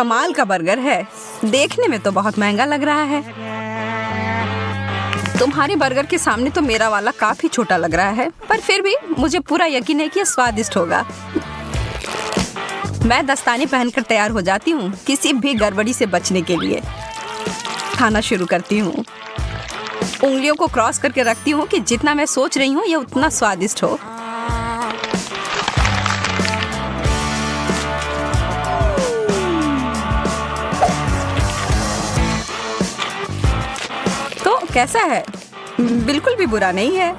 कमाल का बर्गर है। देखने में तो बहुत महंगा लग रहा है। तुम्हारे बर्गर के सामने तो मेरा वाला काफी छोटा लग रहा है, पर फिर भी मुझे पूरा यकीन है कि यह स्वादिष्ट होगा। मैं दस्ताने पहनकर तैयार हो जाती हूँ किसी भी गड़बड़ी से बचने के लिए। खाना शुरू करती हूँ। उंगलियों को क्रॉस करके रखती हूँ कि जितना मैं सोच रही हूँ यह उतना स्वादिष्ट हो। तो कैसा है? बिल्कुल भी बुरा नहीं है।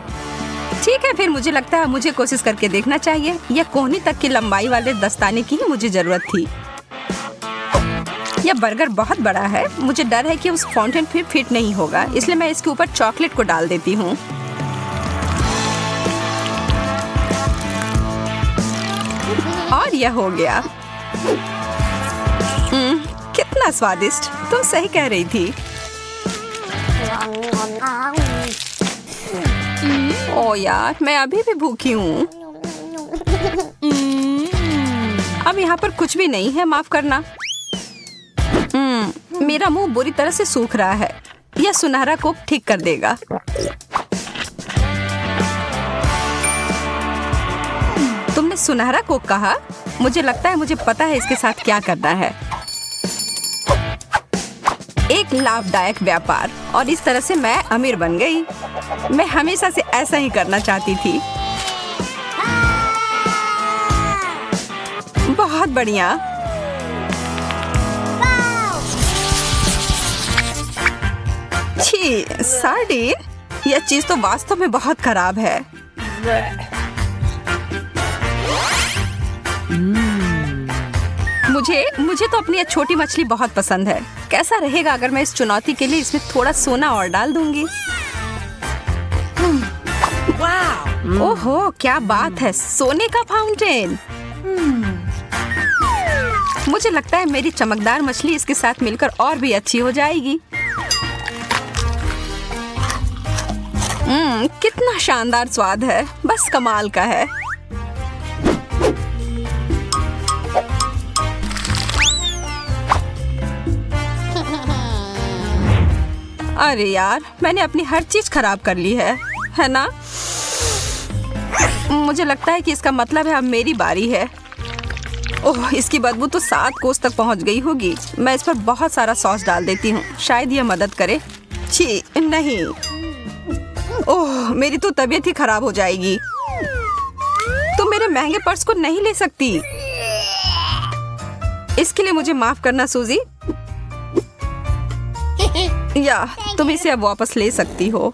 ठीक है, फिर मुझे लगता है मुझे कोशिश करके देखना चाहिए। यह कोहनी तक की लंबाई वाले दस्ताने की ही मुझे जरूरत थी। यह बर्गर बहुत बड़ा है। मुझे डर है कि उस फाउंटेन फिर फिट नहीं होगा, इसलिए मैं इसके ऊपर चॉकलेट को डाल देती हूँ। और यह हो गया। कितना स्वादिष्ट। तुम सही कह रही थी। ओ यार, मैं अभी भी भूखी हूँ। अब यहाँ पर कुछ भी नहीं है, माफ करना। मेरा मुंह बुरी तरह से सूख रहा है। यह सुनहरा कोक ठीक कर देगा। तुमने सुनहरा कोक कहा? मुझे लगता है मुझे पता है इसके साथ क्या करना है। एक लाभदायक व्यापार, और इस तरह से मैं अमीर बन गई। मैं हमेशा से ऐसा ही करना चाहती थी। बहुत बढ़िया। छी, सार्डिन? यह चीज तो वास्तव में बहुत खराब है। मुझे तो अपनी यह छोटी मछली बहुत पसंद है। कैसा रहेगा अगर मैं इस चुनौती के लिए इसमें थोड़ा सोना और डाल दूंगी? ओहो, क्या बात है, सोने का फाउंटेन। मुझे लगता है मेरी चमकदार मछली इसके साथ मिलकर और भी अच्छी हो जाएगी। कितना शानदार स्वाद है, बस कमाल का है। अरे यार, मैंने अपनी हर चीज खराब कर ली है ना? मुझे लगता है कि इसका मतलब है अब मेरी बारी है। ओह, इसकी बदबू तो 7 कोस तक पहुंच गई होगी। मैं इस पर बहुत सारा सॉस डाल देती हूँ, शायद यह मदद करे। छी, नहीं। ओह, मेरी तो तबीयत ही खराब हो जाएगी। तुम मेरे महंगे पर्स को नहीं ले सकती। इसके लिए मुझे माफ करना सूजी। या तुम इसे अब वापस ले सकती हो।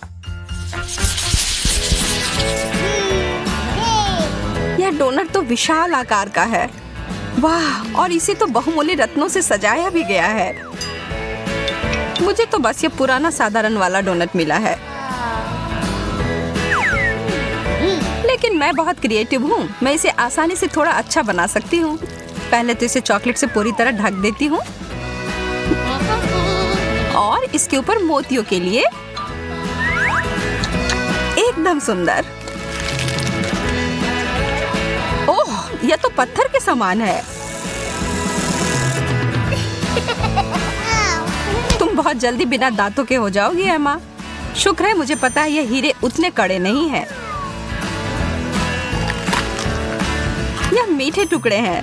यह डोनट तो विशाल आकार का है। वाह, और इसे तो बहुमूल्य रत्नों से सजाया भी गया है। मुझे तो बस ये पुराना साधारण वाला डोनट मिला है। लेकिन मैं बहुत क्रिएटिव हूँ। मैं इसे आसानी से थोड़ा अच्छा बना सकती हूँ। पहले तो इसे चॉकलेट से पूरी तरह ढक देती हूँ और इसके ऊपर मोतियों के लिए एकदम सुंदर। ओह, यह तो पत्थर के समान है। तुम बहुत जल्दी बिना दांतों के हो जाओगी एमा। शुक्र है मुझे पता है ये हीरे उतने कड़े नहीं हैं। यह मीठे टुकड़े हैं।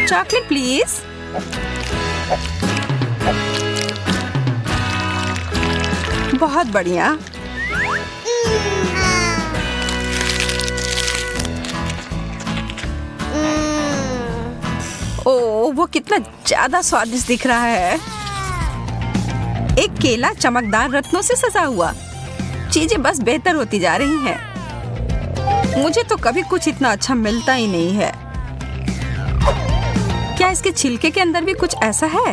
Chocolate please. बहुत बढ़िया। ओह, वो कितना ज्यादा स्वादिष्ट दिख रहा है। एक केला चमकदार रत्नों से सजा हुआ। चीजें बस बेहतर होती जा रही हैं। मुझे तो कभी कुछ इतना अच्छा मिलता ही नहीं है। क्या इसके छिलके के अंदर भी कुछ ऐसा है?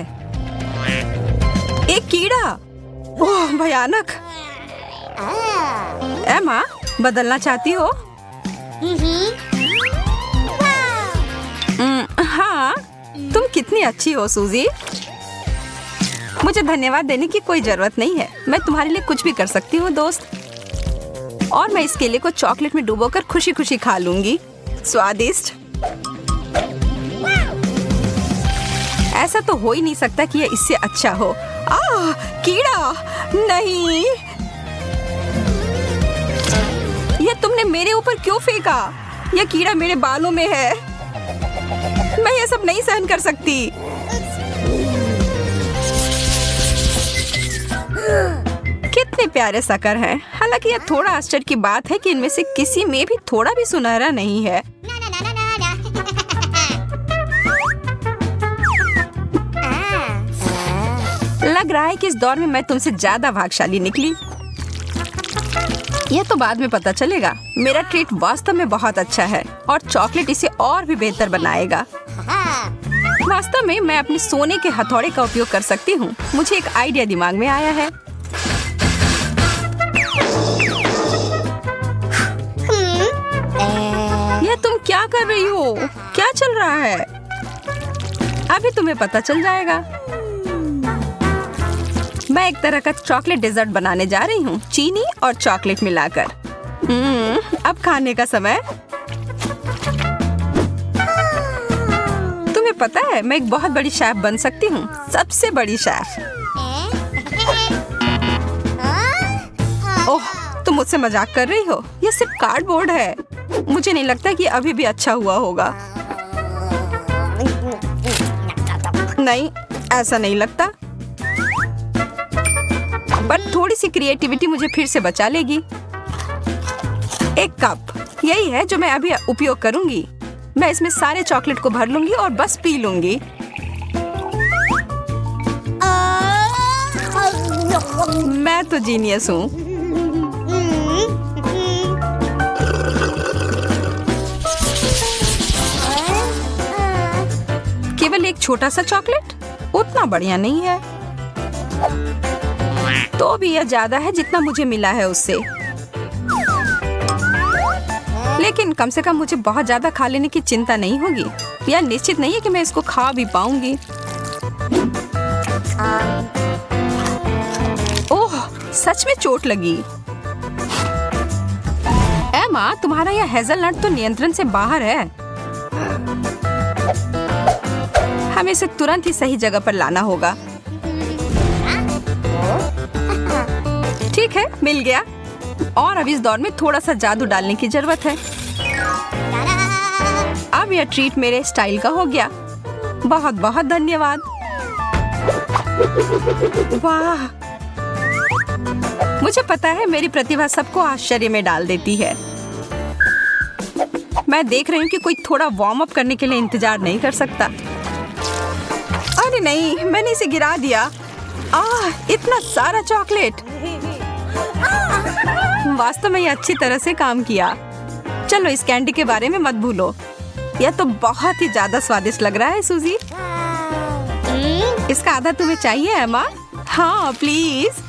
एक कीड़ा। ओह, भयानक। एमा, बदलना चाहती हो? हाँ, तुम कितनी अच्छी हो सूजी। मुझे धन्यवाद देने की कोई जरूरत नहीं है। मैं तुम्हारे लिए कुछ भी कर सकती हूँ दोस्त। और मैं इस केले को चॉकलेट में डुबोकर खुशी खुशी खा लूंगी। स्वादिष्ट। ऐसा तो हो ही नहीं सकता कि ये इससे अच्छा हो। कीड़ा! नहीं, ये तुमने मेरे ऊपर क्यों फेंका? यह कीड़ा मेरे बालों में है। मैं ये सब नहीं सहन कर सकती। कितने प्यारे शक्कर हैं। हालांकि यह थोड़ा आश्चर्य की बात है कि इनमें से किसी में भी थोड़ा भी सुनहरा नहीं है। लग रहा है कि इस दौर में मैं तुमसे ज्यादा भाग्यशाली निकली। यह तो बाद में पता चलेगा। मेरा ट्रीट वास्तव में बहुत अच्छा है और चॉकलेट इसे और भी बेहतर बनाएगा। वास्तव में मैं अपने सोने के हथौड़े का उपयोग कर सकती हूँ। मुझे एक आइडिया दिमाग में आया है। यह तुम क्या कर रही हो? क्या चल रहा है? अभी तुम्हें पता चल जाएगा। मैं एक तरह का चॉकलेट डेजर्ट बनाने जा रही हूँ, चीनी और चॉकलेट मिलाकर। अब खाने का समय। तुम्हें पता है मैं एक बहुत बड़ी शेफ बन सकती हूँ, सबसे बड़ी शेफ। ओह, तुम मुझसे मजाक कर रही हो? यह सिर्फ कार्डबोर्ड है। मुझे नहीं लगता कि अभी भी अच्छा हुआ होगा। नहीं, ऐसा नहीं लगता। पर थोड़ी सी क्रिएटिविटी मुझे फिर से बचा लेगी। एक कप, यही है जो मैं अभी उपयोग करूंगी। मैं इसमें सारे चॉकलेट को भर लूंगी और बस पी लूंगी। मैं तो जीनियस हूँ। केवल एक छोटा सा चॉकलेट उतना बढ़िया नहीं है। तो भी यह ज्यादा है जितना मुझे मिला है उससे। लेकिन कम से कम मुझे बहुत ज्यादा खा लेने की चिंता नहीं होगी। यह निश्चित नहीं है कि मैं इसको खा भी पाऊंगी। ओह, सच में चोट लगी। एमा, तुम्हारा यह हेज़लनट तो नियंत्रण से बाहर है। हमें इसे तुरंत ही सही जगह पर लाना होगा। ठीक है, मिल गया। और अब इस दौर में थोड़ा सा जादू डालने की जरूरत है। अब यह ट्रीट मेरे स्टाइल का हो गया। बहुत बहुत धन्यवाद। वाह, मुझे पता है मेरी प्रतिभा सबको आश्चर्य में डाल देती है। मैं देख रही हूँ कि कोई थोड़ा वार्म अप करने के लिए इंतजार नहीं कर सकता। अरे नहीं, मैंने इसे गिरा दिया। इतना सारा चॉकलेट। वास्तव में ये अच्छी तरह से काम किया। चलो, इस कैंडी के बारे में मत भूलो। यह तो बहुत ही ज्यादा स्वादिष्ट लग रहा है सूजी। इसका आधा तुम्हें चाहिए एमा? हाँ प्लीज।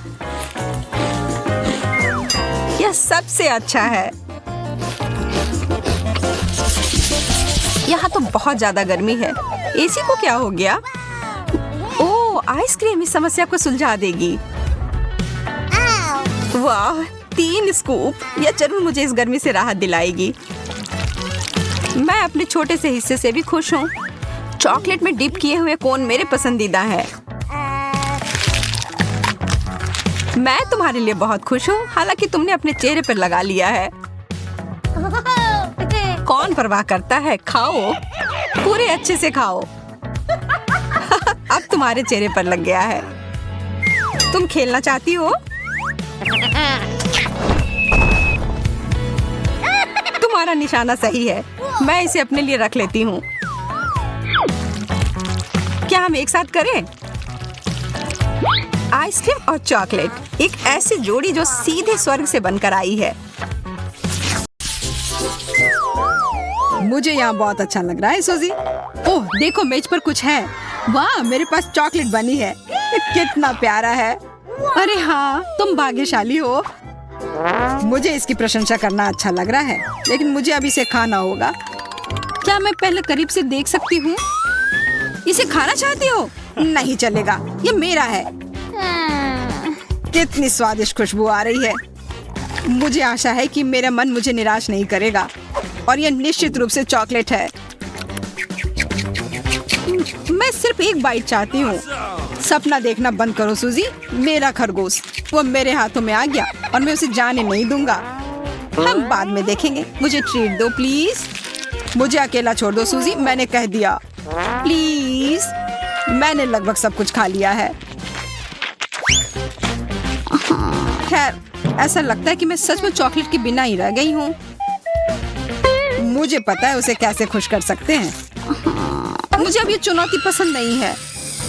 यह सबसे अच्छा है। यहाँ तो बहुत ज्यादा गर्मी है। एसी को क्या हो गया? ओह, आइसक्रीम इस समस्या को सुलझा देगी। वाह, 3 स्कूप। यह जरूर मुझे इस गर्मी से राहत दिलाएगी। मैं अपने छोटे से हिस्से से भी खुश हूँ। चॉकलेट में डिप किए हुए कोन मेरे पसंदीदा है। मैं तुम्हारे लिए बहुत खुश हूँ, हालांकि तुमने अपने चेहरे पर लगा लिया है। कौन परवाह करता है? खाओ, पूरे अच्छे से खाओ। अब तुम्हारे चेहरे पर लग गया है। तुम खेलना चाहती हो? तुम्हारा निशाना सही है। मैं इसे अपने लिए रख लेती हूँ। क्या हम एक साथ करें? आइसक्रीम और चॉकलेट, एक ऐसी जोड़ी जो सीधे स्वर्ग से बनकर आई है। मुझे यहाँ बहुत अच्छा लग रहा है सूजी। ओह, देखो मेज पर कुछ है। वाह, मेरे पास चॉकलेट बनी है। कितना प्यारा है। अरे हाँ, तुम भाग्यशाली हो। मुझे इसकी प्रशंसा करना अच्छा लग रहा है, लेकिन मुझे अब इसे खाना होगा। क्या मैं पहले करीब से देख सकती हूँ? इसे खाना चाहती हो? नहीं चलेगा, ये मेरा है। कितनी स्वादिष्ट खुशबू आ रही है। मुझे आशा है कि मेरा मन मुझे निराश नहीं करेगा। और यह निश्चित रूप से चॉकलेट है। मैं सिर्फ एक बाइट चाहती हूँ। सपना देखना बंद करो सूजी। मेरा खरगोश वो मेरे हाथों में आ गया और मैं उसे जाने नहीं दूंगा। हम बाद में देखेंगे। मुझे ट्रीट दो प्लीज। मुझे अकेला छोड़ दो सूजी, मैंने कह दिया। प्लीज। मैंने लगभग सब कुछ खा लिया है। खैर, ऐसा लगता है कि मैं सच में चॉकलेट के बिना ही रह गई हूँ। मुझे पता है उसे कैसे खुश कर सकते हैं। मुझे अब ये चुनौती पसंद नहीं है।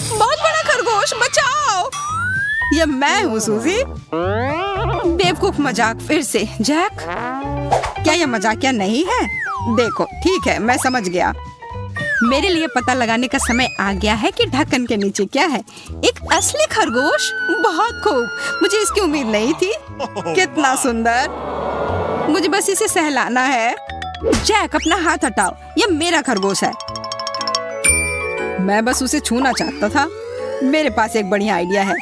बहुत बड़ा खरगोश, बचाओ। ये मैं हूँ सूजी। बेवकूफ मजाक फिर से। जैक, क्या ये मजाकिया नहीं है? देखो, ठीक है, मैं समझ गया। मेरे लिए पता लगाने का समय आ गया है कि ढक्कन के नीचे क्या है। एक असली खरगोश। बहुत खूब, मुझे इसकी उम्मीद नहीं थी। कितना सुंदर। मुझे बस इसे सहलाना है। जैक, अपना हाथ हटाओ, ये मेरा खरगोश है। मैं बस उसे छूना चाहता था। मेरे पास एक बढ़िया आइडिया है।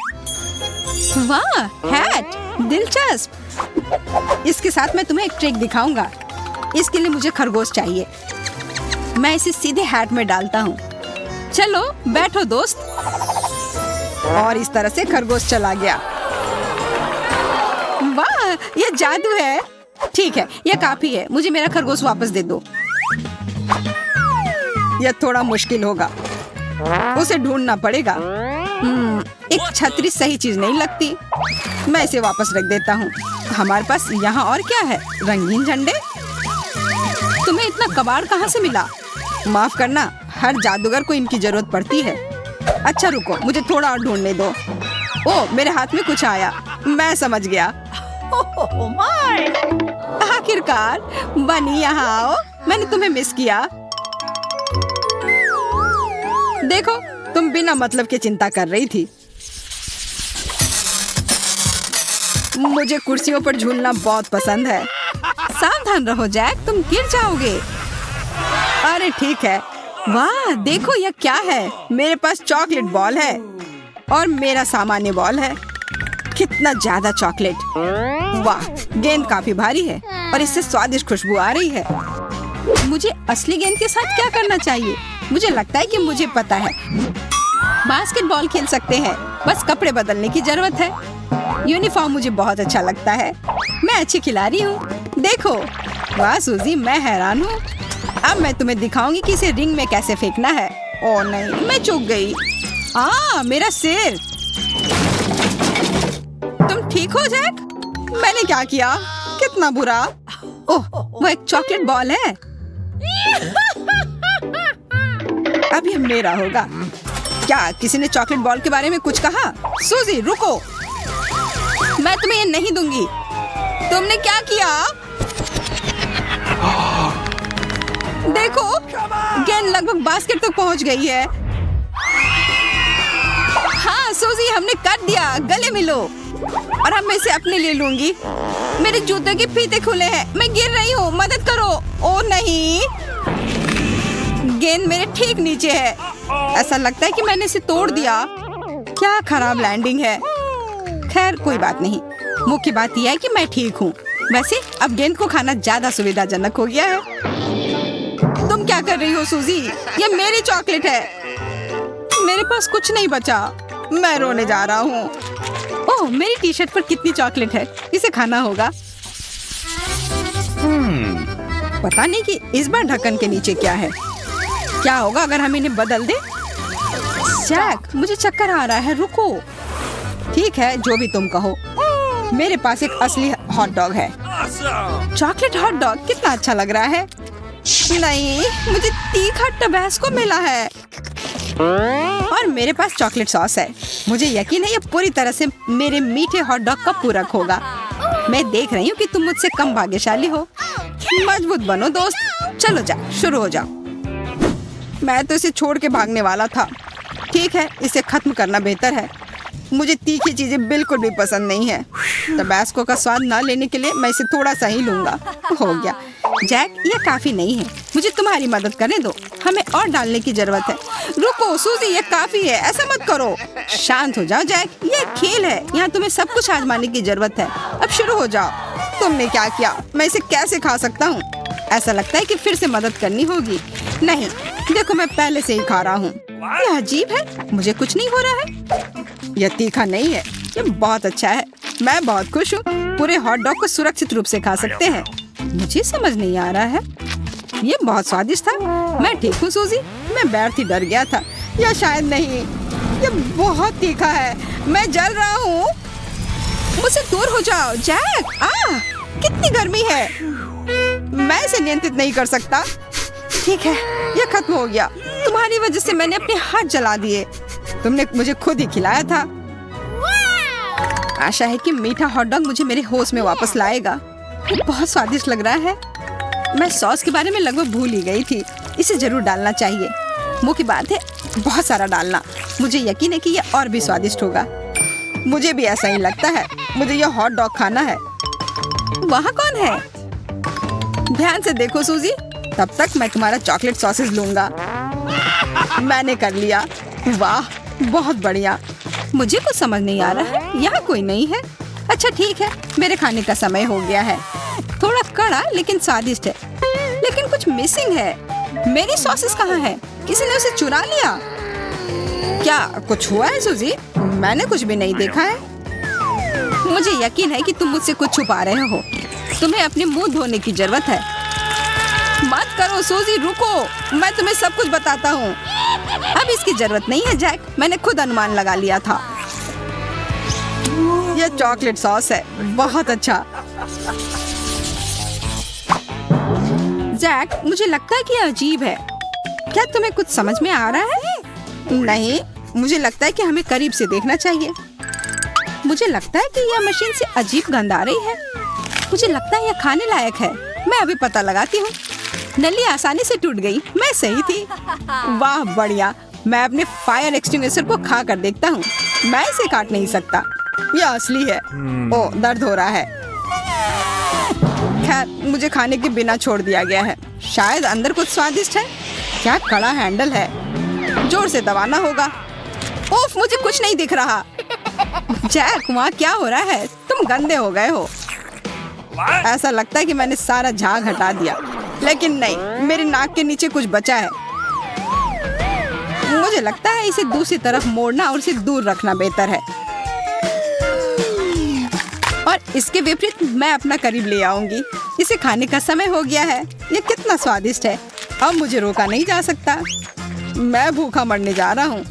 वाह, हैट, दिलचस्प। इसके साथ मैं तुम्हें एक ट्रिक दिखाऊंगा। इसके लिए मुझे खरगोश चाहिए। मैं इसे सीधे हैट में डालता हूँ। चलो बैठो दोस्त। और इस तरह से खरगोश चला गया। वाह, ये जादू है। ठीक है, यह काफी है। मुझे मेरा खरगोश वापस दे दो। यह थोड़ा मुश्किल होगा। उसे ढूंढना पड़ेगा। एक छतरी सही चीज नहीं लगती। मैं इसे वापस रख देता हूँ। हमारे पास यहाँ और क्या है? रंगीन झंडे। तुम्हें इतना कबाड़ कहाँ से मिला? माफ करना, हर जादूगर को इनकी जरूरत पड़ती है। अच्छा रुको, मुझे थोड़ा और ढूंढने दो। ओह, मेरे हाथ में कुछ आया। मैं समझ गया। आखिरकार बनी, यहाँ आओ। मैंने तुम्हें मिस किया। देखो, तुम बिना मतलब के चिंता कर रही थी। मुझे कुर्सियों पर झूलना बहुत पसंद है। सावधान रहो जैक, तुम गिर जाओगे। अरे ठीक है। वाह, देखो यह क्या है। मेरे पास चॉकलेट बॉल है और मेरा सामान्य बॉल है। कितना ज्यादा चॉकलेट। वाह, गेंद काफी भारी है और इससे स्वादिष्ट खुशबू आ रही है। मुझे असली गेंद के साथ क्या करना चाहिए? मुझे लगता है कि मुझे पता है। बास्केटबॉल खेल सकते हैं, बस कपड़े बदलने की जरूरत है। यूनिफॉर्म मुझे बहुत अच्छा लगता है। मैं अच्छी खिलाड़ी हूँ। देखो। वाह सूजी, मैं हैरान हूँ। अब मैं तुम्हें दिखाऊंगी कि इसे रिंग में कैसे फेंकना है। ओह नहीं, मैं चूक गई। मेरा सिर। तुम ठीक हो जैक? मैंने क्या किया? कितना बुरा। ओह, वो एक चॉकलेट बॉल है। अब ये मेरा होगा। क्या किसी ने चॉकलेट बॉल के बारे में कुछ कहा? सूजी रुको, मैं तुम्हें ये नहीं दूंगी। तुमने क्या किया? देखो, गेंद लगभग बास्केट तक पहुंच गई है। हाँ सूजी, हमने कर दिया। गले मिलो। और अब मैं इसे अपने लिए लूंगी। मेरे जूते के फीते खुले हैं। मैं गिर रही हूँ, मदद करो। ओ नहीं, गेंद मेरे ठीक नीचे है। ऐसा लगता है कि मैंने इसे तोड़ दिया। क्या खराब लैंडिंग है। खैर कोई बात नहीं। मुख्य बात यह है कि मैं ठीक हूँ। वैसे अब गेंद को खाना ज्यादा सुविधाजनक हो गया है। तुम क्या कर रही हो सूजी? ये मेरी चॉकलेट है। मेरे पास कुछ नहीं बचा। मैं रोने जा रहा हूँ। ओह, मेरी टी शर्ट पर कितनी चॉकलेट है। इसे खाना होगा। पता नहीं कि इस बार ढक्कन के नीचे क्या है। क्या होगा अगर हम इन्हें बदल दें? जैक, मुझे चक्कर आ रहा है। रुको। ठीक है, जो भी तुम कहो। मेरे पास एक असली हॉट डॉग है। चॉकलेट हॉट डॉग कितना अच्छा लग रहा है। नहीं, मुझे तीखा टबैस्को मिला है और मेरे पास चॉकलेट सॉस है। मुझे यकीन है ये पूरी तरह से मेरे मीठे हॉट डॉग का पूरक होगा। मैं देख रही हूँ कि तुम मुझसे कम भाग्यशाली हो। मजबूत बनो दोस्त। चलो जा, शुरू हो जाओ। मैं तो इसे छोड़ के भागने वाला था। ठीक है, इसे खत्म करना बेहतर है। मुझे तीखी चीजें बिल्कुल भी पसंद नहीं है। टबैस्को का स्वाद ना लेने के लिए मैं इसे थोड़ा सा ही लूंगा। हो गया। जैक, ये काफी नहीं है। मुझे तुम्हारी मदद करने दो। हमें और डालने की जरूरत है। रुको सूजी, ये काफी है। ऐसा मत करो। शांत हो जाओ जैक, ये खेल है। यहाँ तुम्हें सब कुछ आजमाने की जरूरत है। अब शुरू हो जाओ। तुमने क्या किया? मैं इसे कैसे खा सकता हूँ? ऐसा लगता है कि फिर से मदद करनी होगी। नहीं, देखो मैं पहले से ही खा रहा हूँ। यह अजीब है, मुझे कुछ नहीं हो रहा है। यह तीखा नहीं है, ये बहुत अच्छा है। मैं बहुत खुश हूँ। पूरे हॉट डॉग को सुरक्षित रूप से खा सकते हैं। मुझे समझ नहीं आ रहा है। ये बहुत स्वादिष्ट था। मैं ठीक हूँ सूजी। मैं बैठ ही डर गया था, या शायद नहीं। ये बहुत तीखा है, मैं जल रहा हूँ। मुझसे दूर हो जाओ जैक। कितनी गर्मी है, मैं इसे नियंत्रित नहीं कर सकता। ठीक है, ये खत्म हो गया। तुम्हारी वजह से मैंने अपने हाथ जला दिए। तुमने मुझे खुद ही खिलाया था। आशा है कि मीठा हॉट डॉग मुझे मेरे होश में वापस लाएगा। ये बहुत स्वादिष्ट लग रहा है। मैं सॉस के बारे में लगभग भूल ही गई थी। इसे जरूर डालना चाहिए। मुंह की बात है, बहुत सारा डालना। मुझे यकीन है कि यह और भी स्वादिष्ट होगा। मुझे भी ऐसा ही लगता है। मुझे यह हॉट डॉग खाना है। वहाँ कौन है? ध्यान से देखो सूजी। तब तक मैं तुम्हारा चॉकलेट सॉसेज लूंगा। मैंने कर लिया। वाह, बहुत बढ़िया। मुझे कुछ समझ नहीं आ रहा है। यहाँ कोई नहीं है। अच्छा ठीक है, मेरे खाने का समय हो गया है। थोड़ा कड़ा लेकिन स्वादिष्ट है, लेकिन कुछ मिसिंग है। मेरी सॉसेस कहाँ है? किसी ने उसे चुरा लिया क्या? कुछ हुआ है सूजी? मैंने कुछ भी नहीं देखा है। मुझे यकीन है कि तुम मुझसे कुछ छुपा रहे हो। तुम्हें अपने मुंह धोने की जरूरत है। मत करो सूजी, रुको। मैं तुम्हें सब कुछ बताता हूँ। अब इसकी जरूरत नहीं है जैक, मैंने खुद अनुमान लगा लिया था। यह चॉकलेट सॉस है, बहुत अच्छा। जैक, मुझे लगता है कि यह अजीब है। क्या तुम्हें कुछ समझ में आ रहा है? नहीं, मुझे लगता है कि हमें करीब से देखना चाहिए। मुझे लगता है कि यह मशीन से अजीब गंध आ रही है। मुझे लगता है यह खाने लायक है। मैं अभी पता लगाती हूँ। नली आसानी से टूट गई। मैं सही थी। वाह बढ़िया। मैं अपने फायर एक्सटिंग्विशर को खा कर देखता हूँ। मैं इसे काट नहीं सकता। यह असली है। ओह, दर्द हो रहा है। खैर, मुझे खाने के बिना छोड़ दिया गया है। शायद अंदर कुछ स्वादिष्ट है। क्या कड़ा हैंडल है, जोर से दबाना होगा। उफ, मुझे कुछ नहीं दिख रहा। जैक, वहाँ क्या हो रहा है? तुम गंदे हो गए हो। ऐसा लगता है कि मैंने सारा झाग हटा दिया, लेकिन नहीं, मेरे नाक के नीचे कुछ बचा है। मुझे लगता है इसे दूसरी तरफ मोड़ना और इसे दूर रखना बेहतर है। और इसके विपरीत मैं अपना करीब ले आऊंगी। इसे खाने का समय हो गया है। ये कितना स्वादिष्ट है। अब मुझे रोका नहीं जा सकता। मैं भूखा मरने जा रहा हूँ।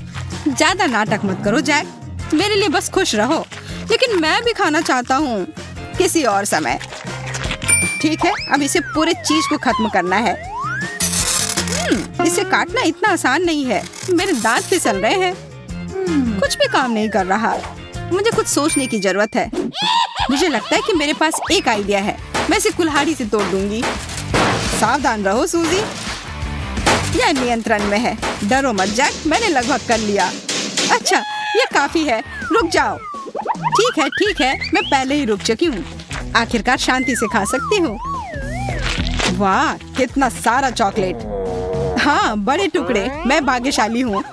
ज्यादा नाटक मत करो जैक, मेरे लिए बस खुश रहो। लेकिन मैं भी खाना चाहता हूँ, किसी और समय। ठीक है, अब इसे पूरे चीज को खत्म करना है। इसे काटना इतना आसान नहीं है। मेरे दांत फिसल रहे हैं। कुछ भी काम नहीं कर रहा। मुझे कुछ सोचने की जरूरत है। मुझे लगता है कि मेरे पास एक आइडिया है। मैं इसे कुल्हाड़ी से तोड़ दूंगी। सावधान रहो सूजी, यह नियंत्रण में है। डरो मत जैक, मैंने लगभग कर लिया। अच्छा, यह काफी है। रुक जाओ। ठीक है, मैं पहले ही रुक चुकी हूँ। आखिरकार शांति से खा सकती हूँ। वाह, कितना सारा चॉकलेट। हाँ, बड़े टुकड़े। मैं भाग्यशाली हूँ।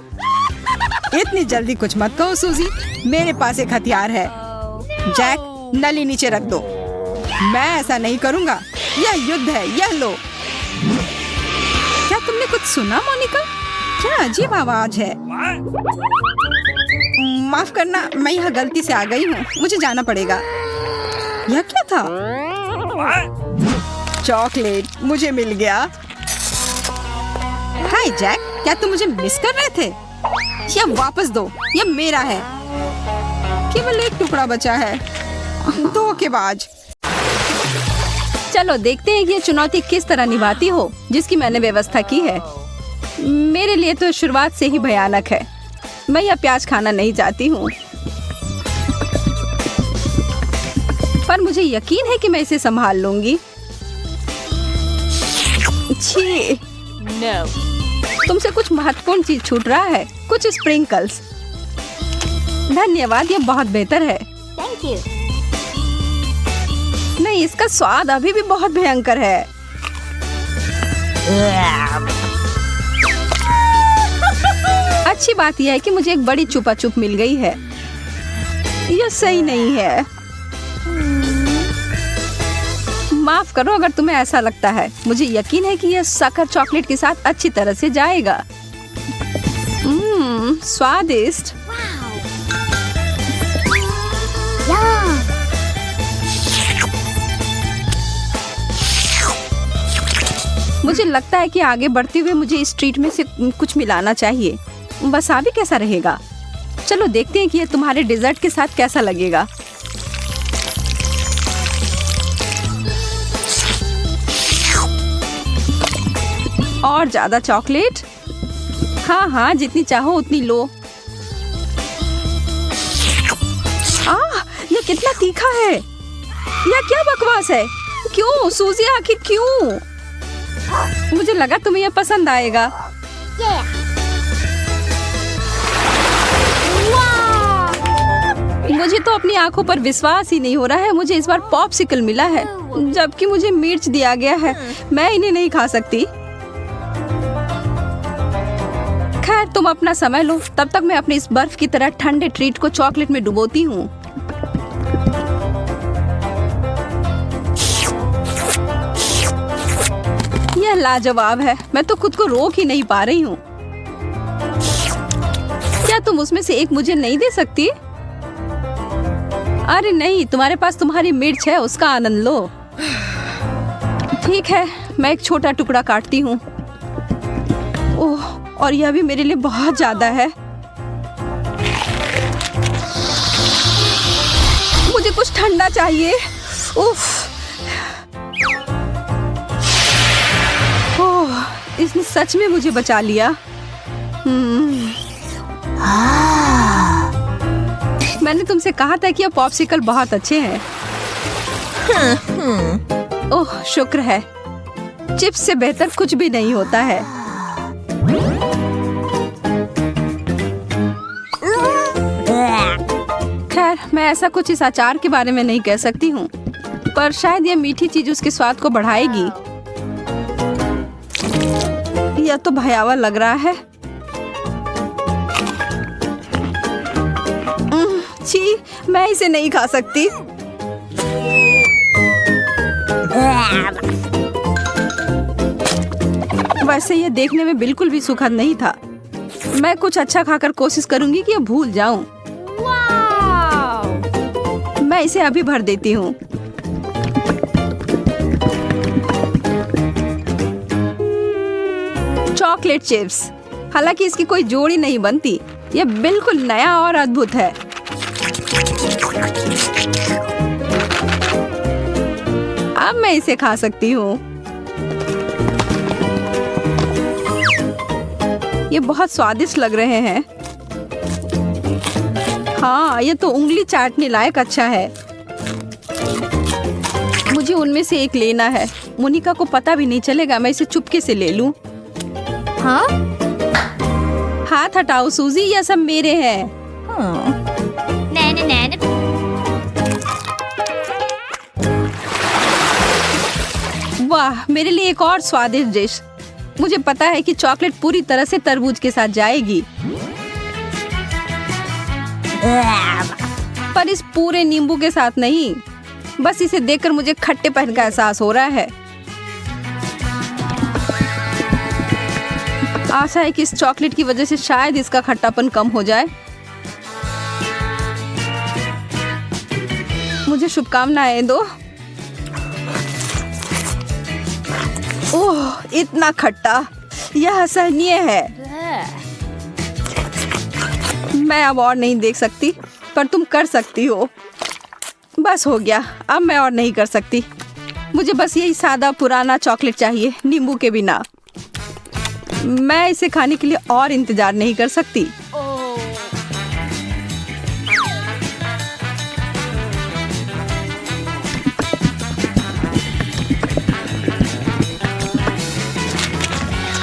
इतनी जल्दी कुछ मत कहो सूजी, मेरे पास एक हथियार है। जैक, नली नीचे रख दो। मैं ऐसा नहीं करूँगा। यह युद्ध है। यह लो। क्या तुमने कुछ सुना मोनिका? क्या अजीब आवाज है। माफ करना, मैं यहाँ गलती से आ गई हूँ। मुझे जाना पड़ेगा। यह क्या था? चॉकलेट मुझे मिल गया। हाय जैक, क्या तुम मुझे मिस कर रहे थे? यह वापस दो, यह मेरा है। केवल एक टुकड़ा बचा है। धोखेबाज। चलो देखते हैं कि ये चुनौती किस तरह निभाती हो जिसकी मैंने व्यवस्था की है। मेरे लिए तो शुरुआत से ही भयानक है। मैं यह प्याज खाना नहीं चाहती हूँ, पर मुझे यकीन है कि मैं इसे संभाल लूंगी। छी, no. तुमसे कुछ महत्वपूर्ण चीज छूट रहा है। कुछ स्प्रिंकल्स। धन्यवाद, यह बहुत बेहतर है। Thank you. नहीं, इसका स्वाद अभी भी बहुत भयंकर है। अच्छी बात यह है कि मुझे एक बड़ी चुपा चुप मिल गई है। यह सही नहीं है। माफ करो अगर तुम्हें ऐसा लगता है। मुझे यकीन है कि यह शक्कर चॉकलेट के साथ अच्छी तरह से जाएगा। स्वादिष्ट। मुझे लगता है कि आगे बढ़ते हुए मुझे इस ट्रीट में से कुछ मिलाना चाहिए। वसाबी कैसा रहेगा? चलो देखते हैं कि यह तुम्हारे डेजर्ट के साथ कैसा लगेगा। और ज्यादा चॉकलेट? हाँ हाँ, जितनी चाहो उतनी लो। यह कितना तीखा है! यह क्या बकवास है? क्यों सूजी, आखिर क्यों? मुझे लगा तुम्हें यह पसंद आएगा। मुझे तो अपनी आंखों पर विश्वास ही नहीं हो रहा है। मुझे इस बार पॉप्सिकल मिला है, जबकि मुझे मिर्च दिया गया है। मैं इन्हें नहीं खा सकती। खैर, तुम अपना समय लो, तब तक मैं अपने इस बर्फ की तरह ठंडे ट्रीट को चॉकलेट में डुबोती हूँ। यह लाजवाब है। मैं तो खुद को रोक ही नहीं पा रही हूँ। क्या तुम उसमें से एक मुझे नहीं दे सकती? अरे नहीं, तुम्हारे पास तुम्हारी मिर्च है, उसका आनंद लो। ठीक है, मैं एक छोटा टुकड़ा काटती हूँ। ओह, और यह भी मेरे लिए बहुत ज्यादा है। मुझे कुछ ठंडा चाहिए। उफ। ओह, इसने सच में मुझे बचा लिया। मैंने तुमसे कहा था कि ये पॉप्सिकल बहुत अच्छे हैं। ओह, शुक्र है। चिप्स से बेहतर कुछ भी नहीं होता है। खैर, मैं ऐसा कुछ इस अचार के बारे में नहीं कह सकती हूँ, पर शायद यह मीठी चीज उसके स्वाद को बढ़ाएगी। यह तो भयावह लग रहा है। छी, मैं इसे नहीं खा सकती। वैसे यह देखने में बिल्कुल भी सुखद नहीं था। मैं कुछ अच्छा खाकर कोशिश करूंगी कि यह भूल जाऊं। मैं इसे अभी भर देती हूँ। Chocolate chips. हालांकि इसकी कोई जोड़ी नहीं बनती। यह बिल्कुल नया और अद्भुत है। अब मैं इसे खा सकती हूँ। ये बहुत स्वादिष्ट लग रहे हैं। हाँ, ये तो उंगली चाटने लायक अच्छा है। मुझे उनमें से एक लेना है। मोनिका को पता भी नहीं चलेगा। मैं इसे चुपके से ले लूं। हाँ? हाथ हटाओ सूजी, ये सब मेरे हैं। वाह, मेरे लिए एक और स्वादिष्ट डिश। मुझे पता है कि चॉकलेट पूरी तरह से तरबूज के साथ जाएगी, पर इस पूरे नींबू के साथ नहीं। बस इसे देखकर मुझे खट्टेपन का एहसास हो रहा है। आशा है कि इस चॉकलेट की वजह से शायद इसका खट्टापन कम हो जाए। मुझे शुभकामनाएं दो। ओह, इतना खट्टा, यह असहनीय है। मैं अब और नहीं देख सकती, पर तुम कर सकती हो। बस हो गया, अब मैं और नहीं कर सकती। मुझे बस यही सादा पुराना चॉकलेट चाहिए, नींबू के बिना। मैं इसे खाने के लिए और इंतजार नहीं कर सकती।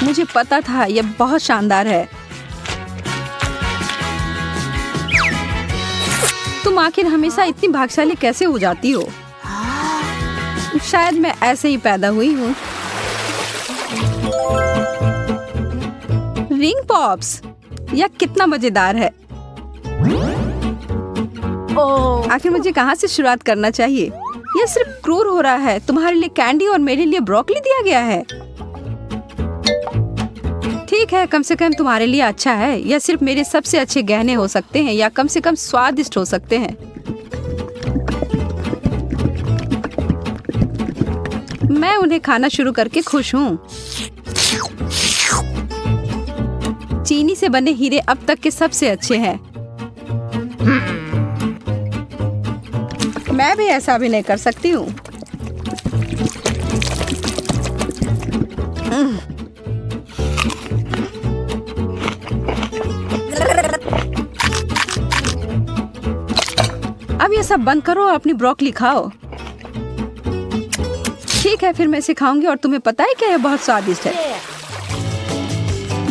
मुझे पता था यह बहुत शानदार है। तुम आखिर हमेशा इतनी भाग्यशाली कैसे हो जाती हो? शायद मैं ऐसे ही पैदा हुई हूँ। रिंग पॉप्स, यह कितना मजेदार है। आखिर मुझे कहाँ से शुरुआत करना चाहिए? यह सिर्फ क्रूर हो रहा है। तुम्हारे लिए कैंडी और मेरे लिए ब्रोकली दिया गया है। ठीक है, कम से कम तुम्हारे लिए अच्छा है। यह सिर्फ मेरे सबसे अच्छे गहने हो सकते हैं, या कम से कम स्वादिष्ट हो सकते हैं। मैं उन्हें खाना शुरू करके खुश हूँ। चीनी से बने हीरे अब तक के सबसे अच्छे हैं। मैं भी ऐसा भी नहीं कर सकती हूँ। अब ये सब बंद करो और अपनी ब्रोकली खाओ। ठीक है, फिर मैं सिखाऊंगी। और तुम्हें पता है क्या, यह बहुत स्वादिष्ट है।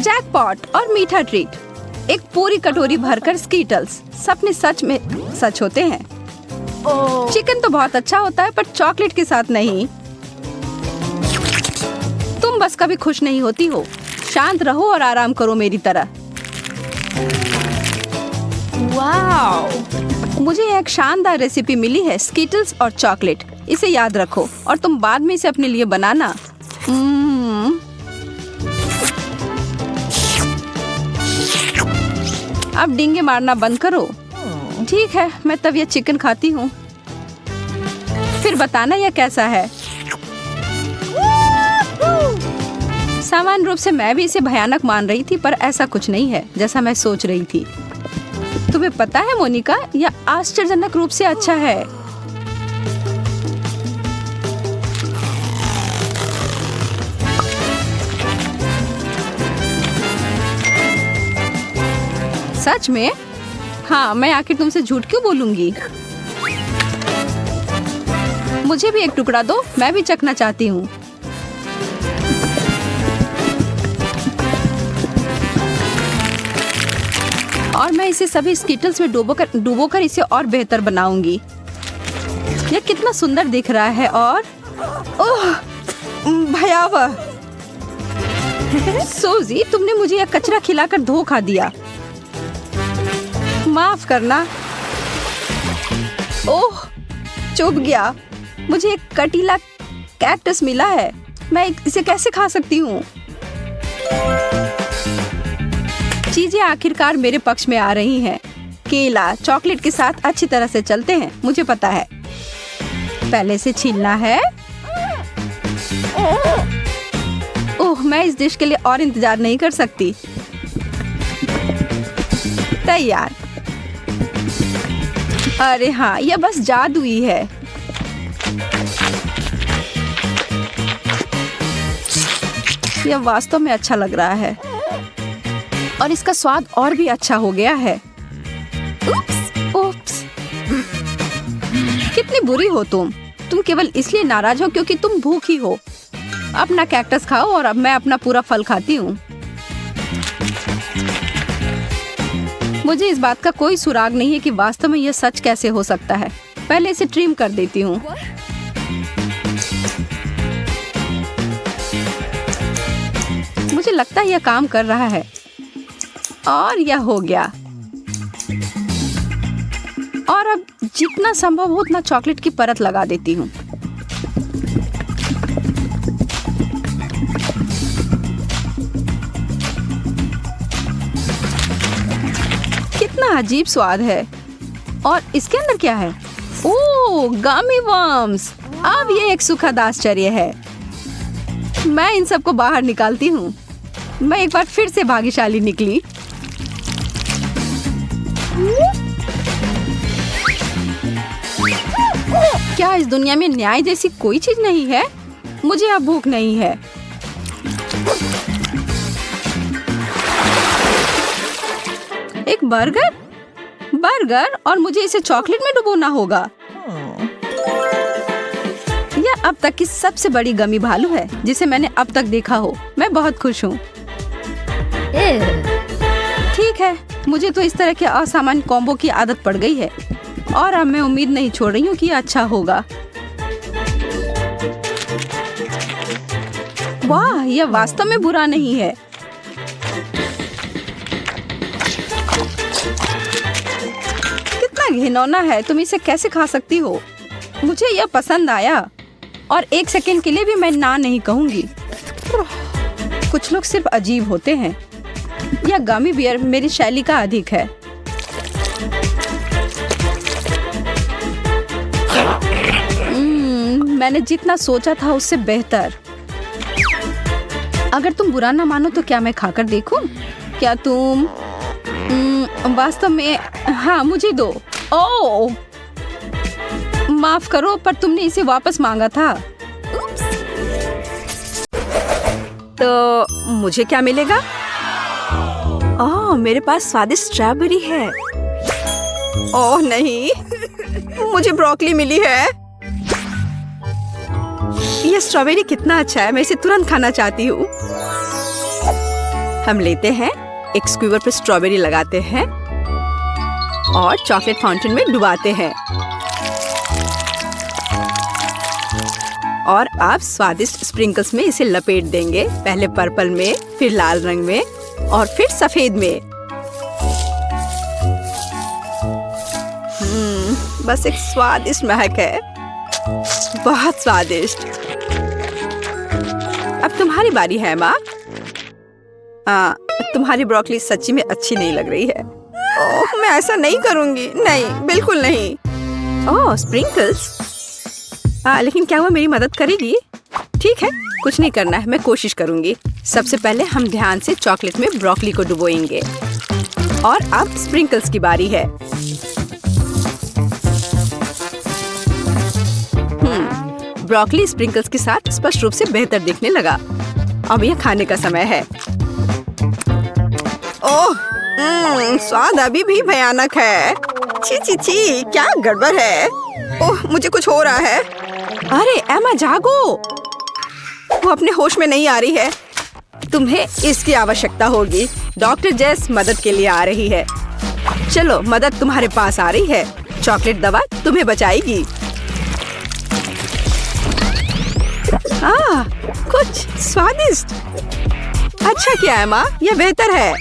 जैकपॉट और मीठा ट्रीट। एक पूरी कटोरी भरकर स्कीटल्स। सपने सच में सच होते हैं। चिकन तो बहुत अच्छा होता है, पर चॉकलेट के साथ नहीं। तुम बस कभी खुश नहीं होती हो। शांत रहो और आराम करो मेरी तरह। वाओ! मुझे एक शानदार रेसिपी मिली है, स्कीटल्स और चॉकलेट। इसे याद रखो और तुम बाद में इसे अपने लिए बनाना। अब डींगे मारना बंद करो। ठीक है, मैं तब यह चिकन खाती हूँ। फिर बताना यह कैसा है। सामान्य रूप से मैं भी इसे भयानक मान रही थी, पर ऐसा कुछ नहीं है जैसा मैं सोच रही थी। तुम्हें पता है मोनिका, यह आश्चर्यजनक रूप से अच्छा है। सच में? हाँ, मैं आखिर तुमसे झूठ क्यों बोलूंगी। मुझे भी एक टुकड़ा दो, मैं भी चखना चाहती हूँ। और मैं इसे सभी स्कीटल्स में डुबोकर इसे और बेहतर बनाऊंगी। यह कितना सुंदर दिख रहा है। और ओह, भयावह। सूजी, तुमने मुझे यह कचरा खिलाकर धोखा दिया। माफ करना। ओह, चुभ गया। मुझे एक कटीला कैक्टस मिला है। मैं इसे कैसे खा सकती हूँ। चीजें आखिरकार मेरे पक्ष में आ रही हैं। केला चॉकलेट के साथ अच्छी तरह से चलते हैं, मुझे पता है। पहले से छीलना है। ओह, मैं इस डिश के लिए और इंतजार नहीं कर सकती। तैयार। अरे हाँ, यह बस जादुई है। यह वास्तव में अच्छा लग रहा है और इसका स्वाद और भी अच्छा हो गया है। उप्स। कितनी बुरी हो तुम केवल इसलिए नाराज हो क्योंकि तुम भूखी हो। अपना कैक्टस खाओ और अब मैं अपना पूरा फल खाती हूँ। मुझे इस बात का कोई सुराग नहीं है कि वास्तव में यह सच कैसे हो सकता है। पहले इसे ट्रिम कर देती हूँ। मुझे लगता है यह काम कर रहा है। और यह हो गया। और अब जितना संभव हो उतना चॉकलेट की परत लगा देती हूँ। कितना अजीब स्वाद है। और इसके अंदर क्या है? ओह, गमी वर्म्स। अब ये एक सुखद आश्चर्य है। मैं इन सबको बाहर निकालती हूँ। मैं एक बार फिर से भाग्यशाली निकली। क्या इस दुनिया में न्याय जैसी कोई चीज नहीं है? मुझे अब भूख नहीं है। एक बर्गर और मुझे इसे चॉकलेट में डुबोना होगा। यह अब तक की सबसे बड़ी गमी भालू है जिसे मैंने अब तक देखा हो। मैं बहुत खुश हूँ। ठीक है, मुझे तो इस तरह के असामान्य कॉम्बो की आदत पड़ गई है और अब मैं उम्मीद नहीं छोड़ रही हूँ कि यह अच्छा होगा। वाह, यह वास्तव में बुरा नहीं है। कितना घिनौना है। तुम इसे कैसे खा सकती हो? मुझे यह पसंद आया और 1 सेकंड के लिए भी मैं ना नहीं कहूंगी। कुछ लोग सिर्फ अजीब होते हैं। यह गमी बियर मेरी शैली का अधिक है। मैंने जितना सोचा था उससे बेहतर। अगर तुम बुरा ना मानो तो क्या मैं खाकर देखूं? क्या तुम वास्तव में? हाँ, मुझे दो। ओह, माफ करो, पर तुमने इसे वापस मांगा था। तो मुझे क्या मिलेगा? ओह, मेरे पास स्वादिष्ट स्ट्रॉबेरी है। ओह नहीं, मुझे ब्रोकली मिली है। यह स्ट्रॉबेरी कितना अच्छा है, मैं इसे तुरंत खाना चाहती हूँ। हम लेते हैं, एक स्क्यूवर पर स्ट्रॉबेरी लगाते हैं और चॉकलेट फाउंटेन में डुबाते हैं। और अब स्वादिष्ट स्प्रिंकल्स में इसे लपेट देंगे, पहले पर्पल में, फिर लाल रंग में और फिर सफेद में। बस एक स्वादिष्ट महक है, बहुत स्वादिष्ट। अब तुम्हारी बारी है माँ। तुम्हारी ब्रोकली सच्ची में अच्छी नहीं लग रही है। ओह, मैं ऐसा नहीं करूंगी, नहीं, बिल्कुल नहीं। ओह, स्प्रिंकल्स। लेकिन क्या वो मेरी मदद करेगी? ठीक है, कुछ नहीं करना है, मैं कोशिश करूंगी। सबसे पहले हम ध्यान से चॉकलेट में ब्रोकली को डुबोएंगे और अब स्प्रिंकल्स की बारी है। ब्रोकली स्प्रिंकल्स के साथ स्पष्ट रूप से बेहतर दिखने लगा। अब यह खाने का समय है। ओह, स्वाद अभी भी भयानक है। छी छी छी, क्या गड़बड़ है? ओह, मुझे कुछ हो रहा है। अरे एमा, जागो। वो अपने होश में नहीं आ रही है। तुम्हें इसकी आवश्यकता होगी। डॉक्टर जेस मदद के लिए आ रही है। चलो, मदद तुम्हारे पास आ रही है। चॉकलेट दवा तुम्हें बचाएगी। कुछ स्वादिष्ट। अच्छा किया है माँ, यह बेहतर है।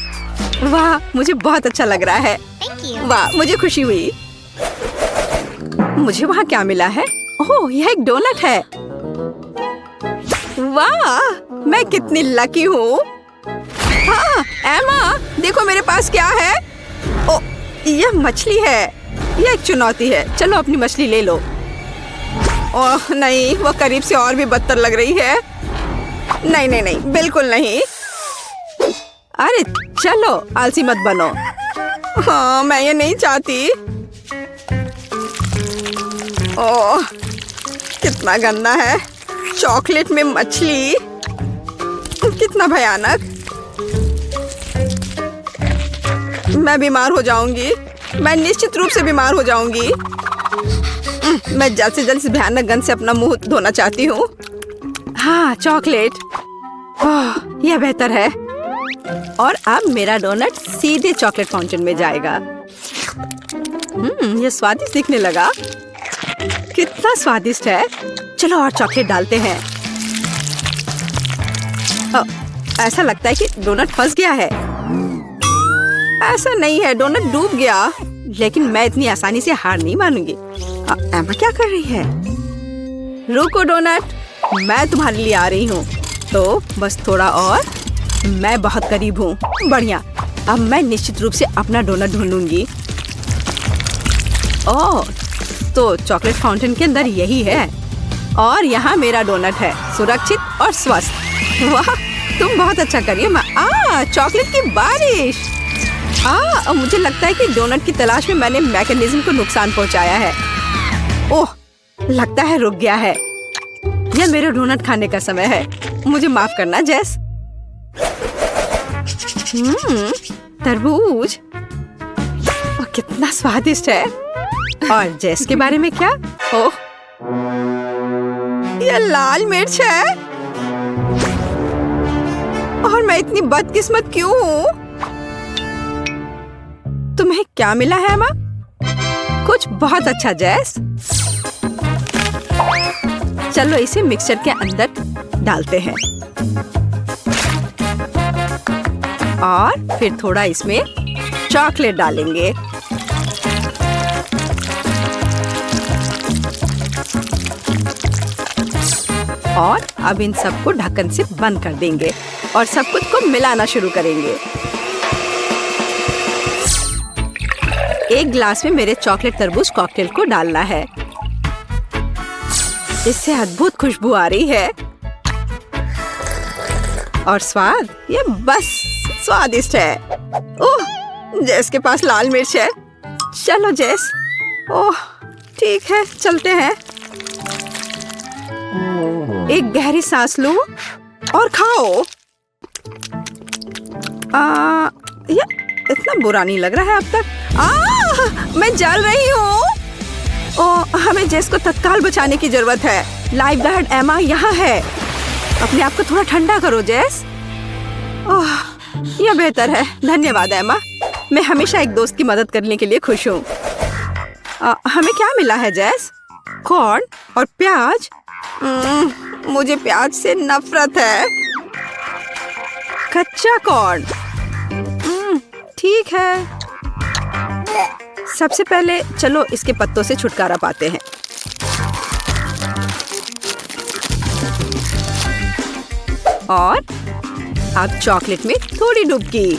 वाह, मुझे बहुत अच्छा लग रहा है। वाह, मुझे खुशी हुई। मुझे वहाँ क्या मिला है? ओह, यह एक डोनट है। वाह, मैं कितनी लकी हूँ। हाँ, एमा, देखो मेरे पास क्या है। ओह, यह मछली है। यह एक चुनौती है। चलो अपनी मछली ले लो। ओह नहीं, वो करीब से और भी बदतर लग रही है। नहीं नहीं नहीं, बिल्कुल नहीं। अरे चलो, आलसी मत बनो। हाँ, मैं ये नहीं चाहती। ओह, कितना गंदा है। चॉकलेट में मछली, कितना भयानक। मैं बीमार हो जाऊंगी। मैं निश्चित रूप से बीमार हो जाऊंगी। मैं जल्द से जल्द इस भयानक गंध से अपना मुंह धोना चाहती हूँ। हाँ, चॉकलेट। ओह, यह बेहतर है। और अब मेरा डोनट सीधे चॉकलेट फाउंटेन में जाएगा। यह स्वादिष्ट दिखने लगा। कितना स्वादिष्ट है। चलो और चॉकलेट डालते हैं। ऐसा लगता है कि डोनट फंस गया है। ऐसा नहीं है, डोनट डूब गया। लेकिन मैं इतनी आसानी से हार नहीं मानूंगी। एमा क्या कर रही है? रुको डोनट, मैं तुम्हारे लिए आ रही हूँ। तो बस थोड़ा और। मैं बहुत करीब हूँ। बढ़िया, अब मैं निश्चित रूप से अपना डोनट ढूंढूंगी। ओह, तो चॉकलेट फाउंटेन के अंदर यही है और यहाँ मेरा डोनट है, सुरक्षित और स्वस्थ। वाह, तुम बहुत अच्छा करिए माँ। चॉकलेट की बारिश। मुझे लगता है कि डोनट की तलाश में मैंने मैकेनिज्म को नुकसान पहुंचाया है। ओह, लगता है रुक गया है। यह मेरे डोनट खाने का समय है। मुझे माफ करना जेस। तरबूज, कितना स्वादिष्ट है। और जेस के बारे में क्या? ओह, यह लाल मिर्च है। और मैं इतनी बदकिस्मत क्यों हूँ? तुम्हें क्या मिला है माँ? कुछ बहुत अच्छा जेस। चलो इसे मिक्सचर के अंदर डालते हैं और फिर थोड़ा इसमें चॉकलेट डालेंगे। और अब इन सबको ढक्कन से बंद कर देंगे और सब कुछ को मिलाना शुरू करेंगे। एक ग्लास में मेरे चॉकलेट तरबूज कॉकटेल को डालना है। इससे अद्भुत खुशबू आ रही है और स्वाद ये बस स्वादिष्ट है। ओह, जेस के पास लाल मिर्च है। चलो जेस। ओह ठीक है, चलते हैं। एक गहरी सांस लो और खाओ। ये इतना बुरा नहीं लग रहा है अब तक। मैं जल रही हूँ। ओह, हमें जेस को तत्काल बचाने की जरूरत है। लाइफ गार्ड एमा यहाँ है। अपने आप को थोड़ा ठंडा करो जेस। ओह, यह बेहतर है। धन्यवाद एमा। मैं हमेशा एक दोस्त की मदद करने के लिए खुश हूँ। हमें क्या मिला है जेस? कॉर्न और प्याज। मुझे प्याज से नफरत है। कच्चा कॉर्न। ठीक है। सबसे पहले चलो इसके पत्तों से छुटकारा पाते हैं। और अब चॉकलेट में थोड़ी डुबकी।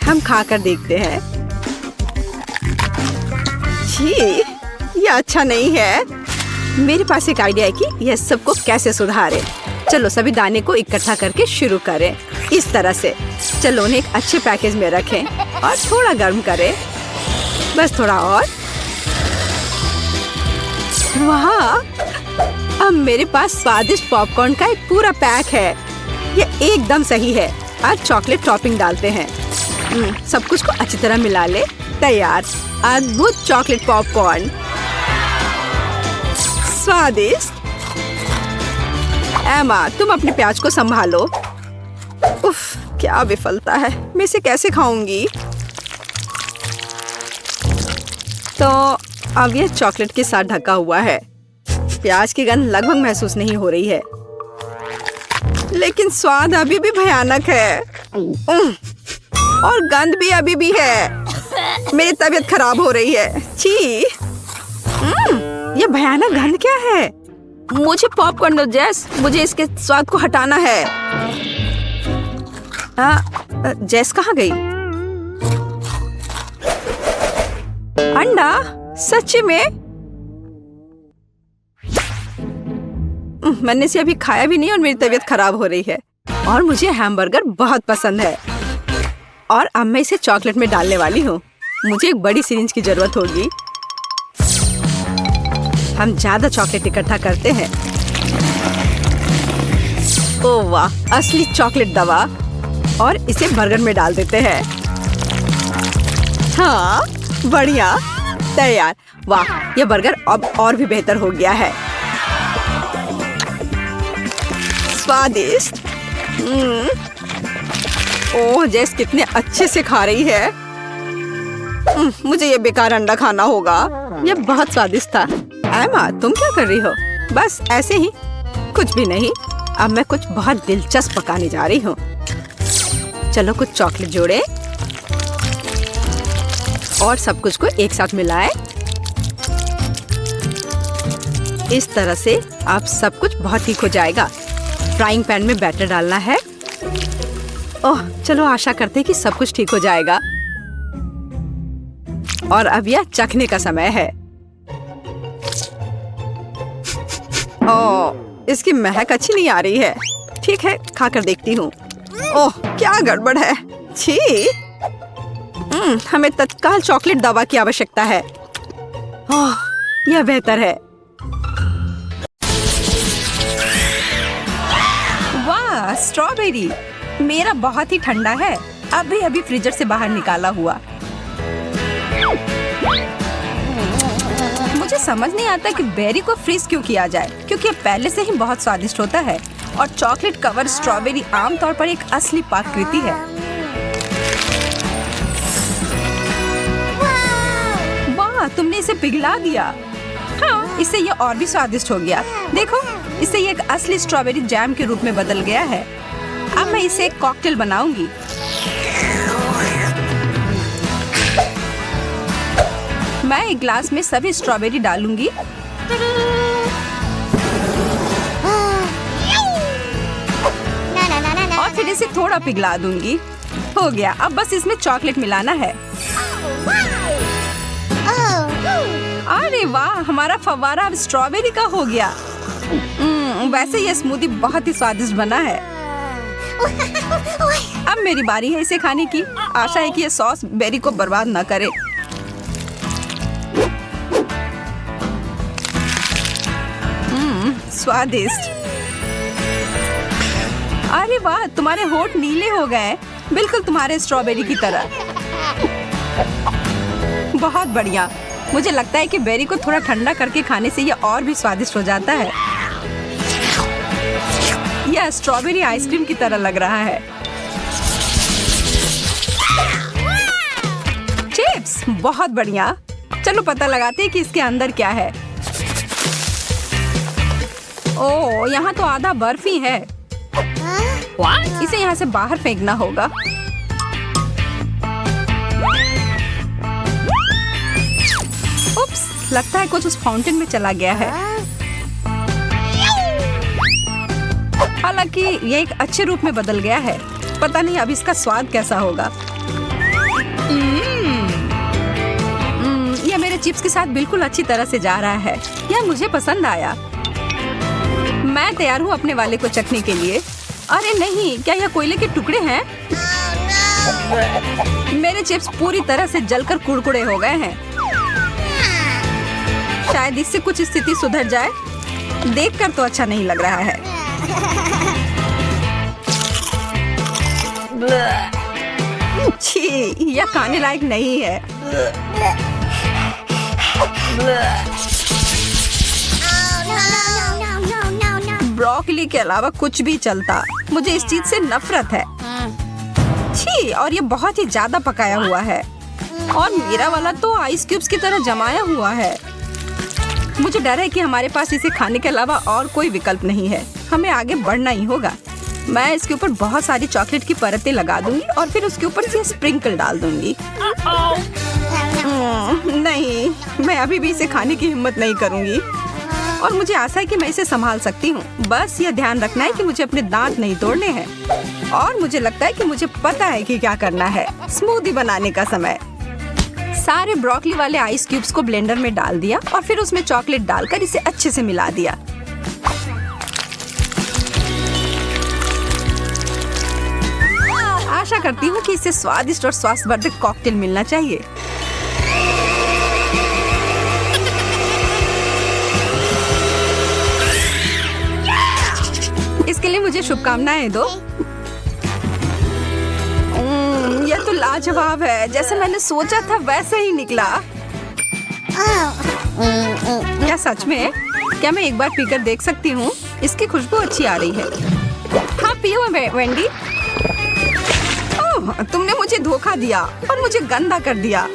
हम खाकर देखते हैं। छी, ये अच्छा नहीं है। मेरे पास एक आइडिया है कि यह सबको कैसे सुधारे। चलो सभी दाने को इकट्ठा करके शुरू करें। इस तरह से। चलो उन्हें एक अच्छे पैकेज में रखें और थोड़ा गर्म करें। बस थोड़ा और। वाह, अब मेरे पास स्वादिष्ट पॉपकॉर्न का एक पूरा पैक है। यह एकदम सही है। आज चॉकलेट टॉपिंग डालते हैं। सब कुछ को अच्छी तरह मिला ले। तैयार। अद्भुत चॉकलेट पॉपकॉर्न। स्वादिष्ट। एमा, तुम अपने प्याज को संभालो। उफ, क्या विफलता है। मैं इसे कैसे खाऊंगी? तो अब यह चॉकलेट के साथ ढका हुआ है। प्याज की गंध लगभग महसूस नहीं हो रही है, लेकिन स्वाद अभी भी भयानक है। और गंध भी अभी भी है। मेरी तबीयत खराब हो रही है। छी, ये भयानक गंध क्या है? मुझे पॉपकॉर्न दो जेस। मुझे इसके स्वाद को हटाना है। जेस कहाँ गई? अंडा? सच्ची में? मैंने इसे अभी खाया भी नहीं और मेरी तबीयत खराब हो रही है। और मुझे हैमबर्गर बहुत पसंद है। और अब मैं इसे चॉकलेट में डालने वाली हूँ। मुझे एक बड़ी सिरिंज की जरूरत होगी। हम ज्यादा चॉकलेट इकट्ठा करते हैं। ओह वाह, असली चॉकलेट दवा। और इसे बर्गर में डाल देते हैं। हाँ, बढ़िया। तैयार। वाह, यह बर्गर अब और भी बेहतर हो गया है। स्वादिष्ट। ओह, जेस कितने अच्छे से खा रही है। मुझे ये बेकार अंडा खाना होगा। यह बहुत स्वादिष्ट था। एमा, तुम क्या कर रही हो? बस ऐसे ही, कुछ भी नहीं। अब मैं कुछ बहुत दिलचस्प पकाने जा रही हूँ। चलो कुछ चॉकलेट जोड़े और सब कुछ को एक साथ मिलाएं। इस तरह से अब सब कुछ बहुत ठीक हो जाएगा। फ्राइंग पैन में बैटर डालना है। ओह, चलो आशा करते हैं कि सब कुछ ठीक हो जाएगा। और अब यह चखने का समय है। ओह, इसकी महक अच्छी नहीं आ रही है। ठीक है, खाकर देखती हूँ। ओह, क्या गड़बड़ है। छी। हमें तत्काल चॉकलेट दवा की आवश्यकता है। ओह, यह बेहतर है। वाह, स्ट्रॉबेरी। मेरा बहुत ही ठंडा है। अभी फ्रीजर से बाहर निकाला हुआ। मुझे समझ नहीं आता कि बेरी को फ्रीज क्यों किया जाए, क्योंकि ये पहले से ही बहुत स्वादिष्ट होता है। और चॉकलेट कवर स्ट्रॉबेरी आमतौर पर एक असली पाककृति है। वाह, तुमने इसे पिघला दिया। हाँ, इससे ये और भी स्वादिष्ट हो गया। देखो, इससे ये एक असली स्ट्रॉबेरी जैम के रूप में बदल गया है। अब मैं इसे एक कॉकटेल बनाऊंगी। मैं एक ग्लास में सभी स्ट्रॉबेरी डालूंगी। फिर इसे थोड़ा पिघला दूंगी। हो गया, अब बस इसमें चॉकलेट मिलाना है। अरे वाह, हमारा फव्वारा अब स्ट्रॉबेरी का हो गया। वैसे ये स्मूदी बहुत ही स्वादिष्ट बना है। अब मेरी बारी है इसे खाने की। आशा है कि ये सॉस बेरी को बर्बाद न करे। स्वादिष्ट। अरे वाह, तुम्हारे होंठ नीले हो गए, बिल्कुल तुम्हारे स्ट्रॉबेरी की तरह। बहुत बढ़िया। मुझे लगता है कि बेरी को थोड़ा ठंडा करके खाने से यह और भी स्वादिष्ट हो जाता है। यह स्ट्रॉबेरी आइसक्रीम की तरह लग रहा है। चिप्स, बहुत बढ़िया। चलो पता लगाते हैं कि इसके अंदर क्या है। ओह, यहाँ तो आधा बर्फ ही है। इसे यहाँ से बाहर फेंकना होगा। उप्स, लगता है कुछ उस फाउंटेन में चला गया है। हालांकि ये एक अच्छे रूप में बदल गया है। पता नहीं अब इसका स्वाद कैसा होगा। यह मेरे चिप्स के साथ बिल्कुल अच्छी तरह से जा रहा है। यह मुझे पसंद आया। मैं तैयार हूँ अपने वाले को चखने के लिए। अरे नहीं, क्या यह कोयले के टुकड़े हैं? मेरे चिप्स पूरी तरह से जलकर कुड़कुड़े हो गए हैं। शायद इससे कुछ स्थिति सुधर जाए। देखकर तो अच्छा नहीं लग रहा है। छी, यह खाने लायक नहीं है। ब्रोकली के अलावा कुछ भी चलता। मुझे इस चीज से नफरत है। छी, और ये बहुत ही ज्यादा पकाया हुआ है। और मेरा वाला तो आइस क्यूब्स की तरह जमाया हुआ है। मुझे डर है कि हमारे पास इसे खाने के अलावा और कोई विकल्प नहीं है। हमें आगे बढ़ना ही होगा। मैं इसके ऊपर बहुत सारी चॉकलेट की परतें लगा दूंगी और फिर उसके ऊपर से स्प्रिंकल डाल दूंगी। नहीं, मैं अभी भी इसे खाने की हिम्मत नहीं करूंगी। और मुझे आशा है कि मैं इसे संभाल सकती हूँ। बस यह ध्यान रखना है कि मुझे अपने दांत नहीं तोड़ने हैं। और मुझे लगता है कि मुझे पता है कि क्या करना है। स्मूदी बनाने का समय। सारे ब्रोकली वाले आइस क्यूब्स को ब्लेंडर में डाल दिया और फिर उसमें चॉकलेट डालकर इसे अच्छे से मिला दिया। आशा करती हूँ कि इसे स्वादिष्ट और स्वास्थ्यवर्धक कॉकटेल मिलना चाहिए। इसके लिए मुझे शुभकामनाएं दो। यह तो लाजवाब है। जैसे मैंने सोचा था वैसे ही निकला। क्या सच में? क्या मैं एक बार पीकर देख सकती हूँ? इसकी खुशबू अच्छी आ रही है। हाँ, पियो वेंडी। ओह, तुमने मुझे धोखा दिया और मुझे गंदा कर दिया।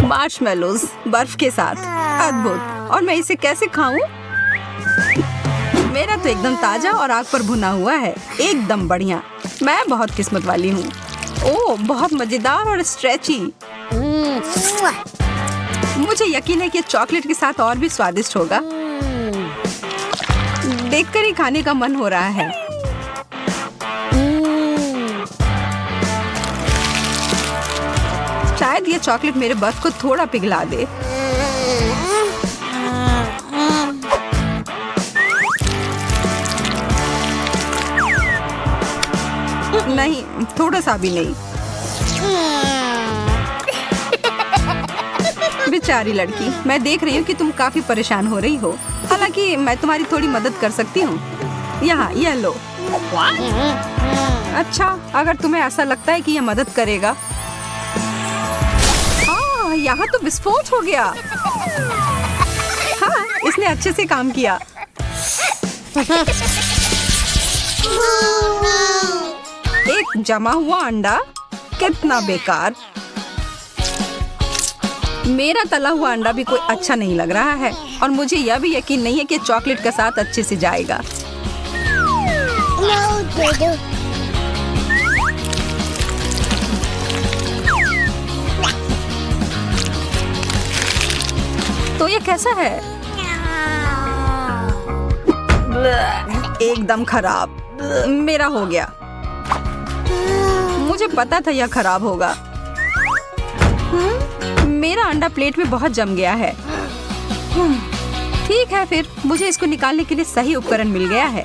मार्शमेलोज बर्फ के साथ, अद्भुत। और मैं इसे कैसे खाऊं? मेरा तो एकदम ताजा और आग पर भुना हुआ है। एकदम बढ़िया। मैं बहुत किस्मत वाली हूँ। ओह, बहुत मजेदार और स्ट्रेची। मुझे यकीन है कि चॉकलेट के साथ और भी स्वादिष्ट होगा। देखकर ही खाने का मन हो रहा है। शायद ये चॉकलेट मेरे बर्फ को थोड़ा पिघला दे। नहीं, थोड़ा सा भी नहीं। बेचारी लड़की, मैं देख रही हूँ कि तुम काफी परेशान हो रही हो। हालांकि मैं तुम्हारी थोड़ी मदद कर सकती हूँ। यहाँ, यह लो। अच्छा, अगर तुम्हें ऐसा लगता है कि यह मदद करेगा। यहाँ तो विस्फोट हो गया। हाँ, इसने अच्छे से काम किया। एक जमा हुआ अंडा, कितना बेकार। मेरा तला हुआ अंडा भी कोई अच्छा नहीं लग रहा है और मुझे यह भी यकीन नहीं है कि चॉकलेट के साथ अच्छे से जाएगा। तो ये कैसा है? एकदम खराब। मेरा हो गया। मुझे पता था यह खराब होगा। मेरा अंडा प्लेट में बहुत जम गया है। ठीक है, फिर मुझे इसको निकालने के लिए सही उपकरण मिल गया है।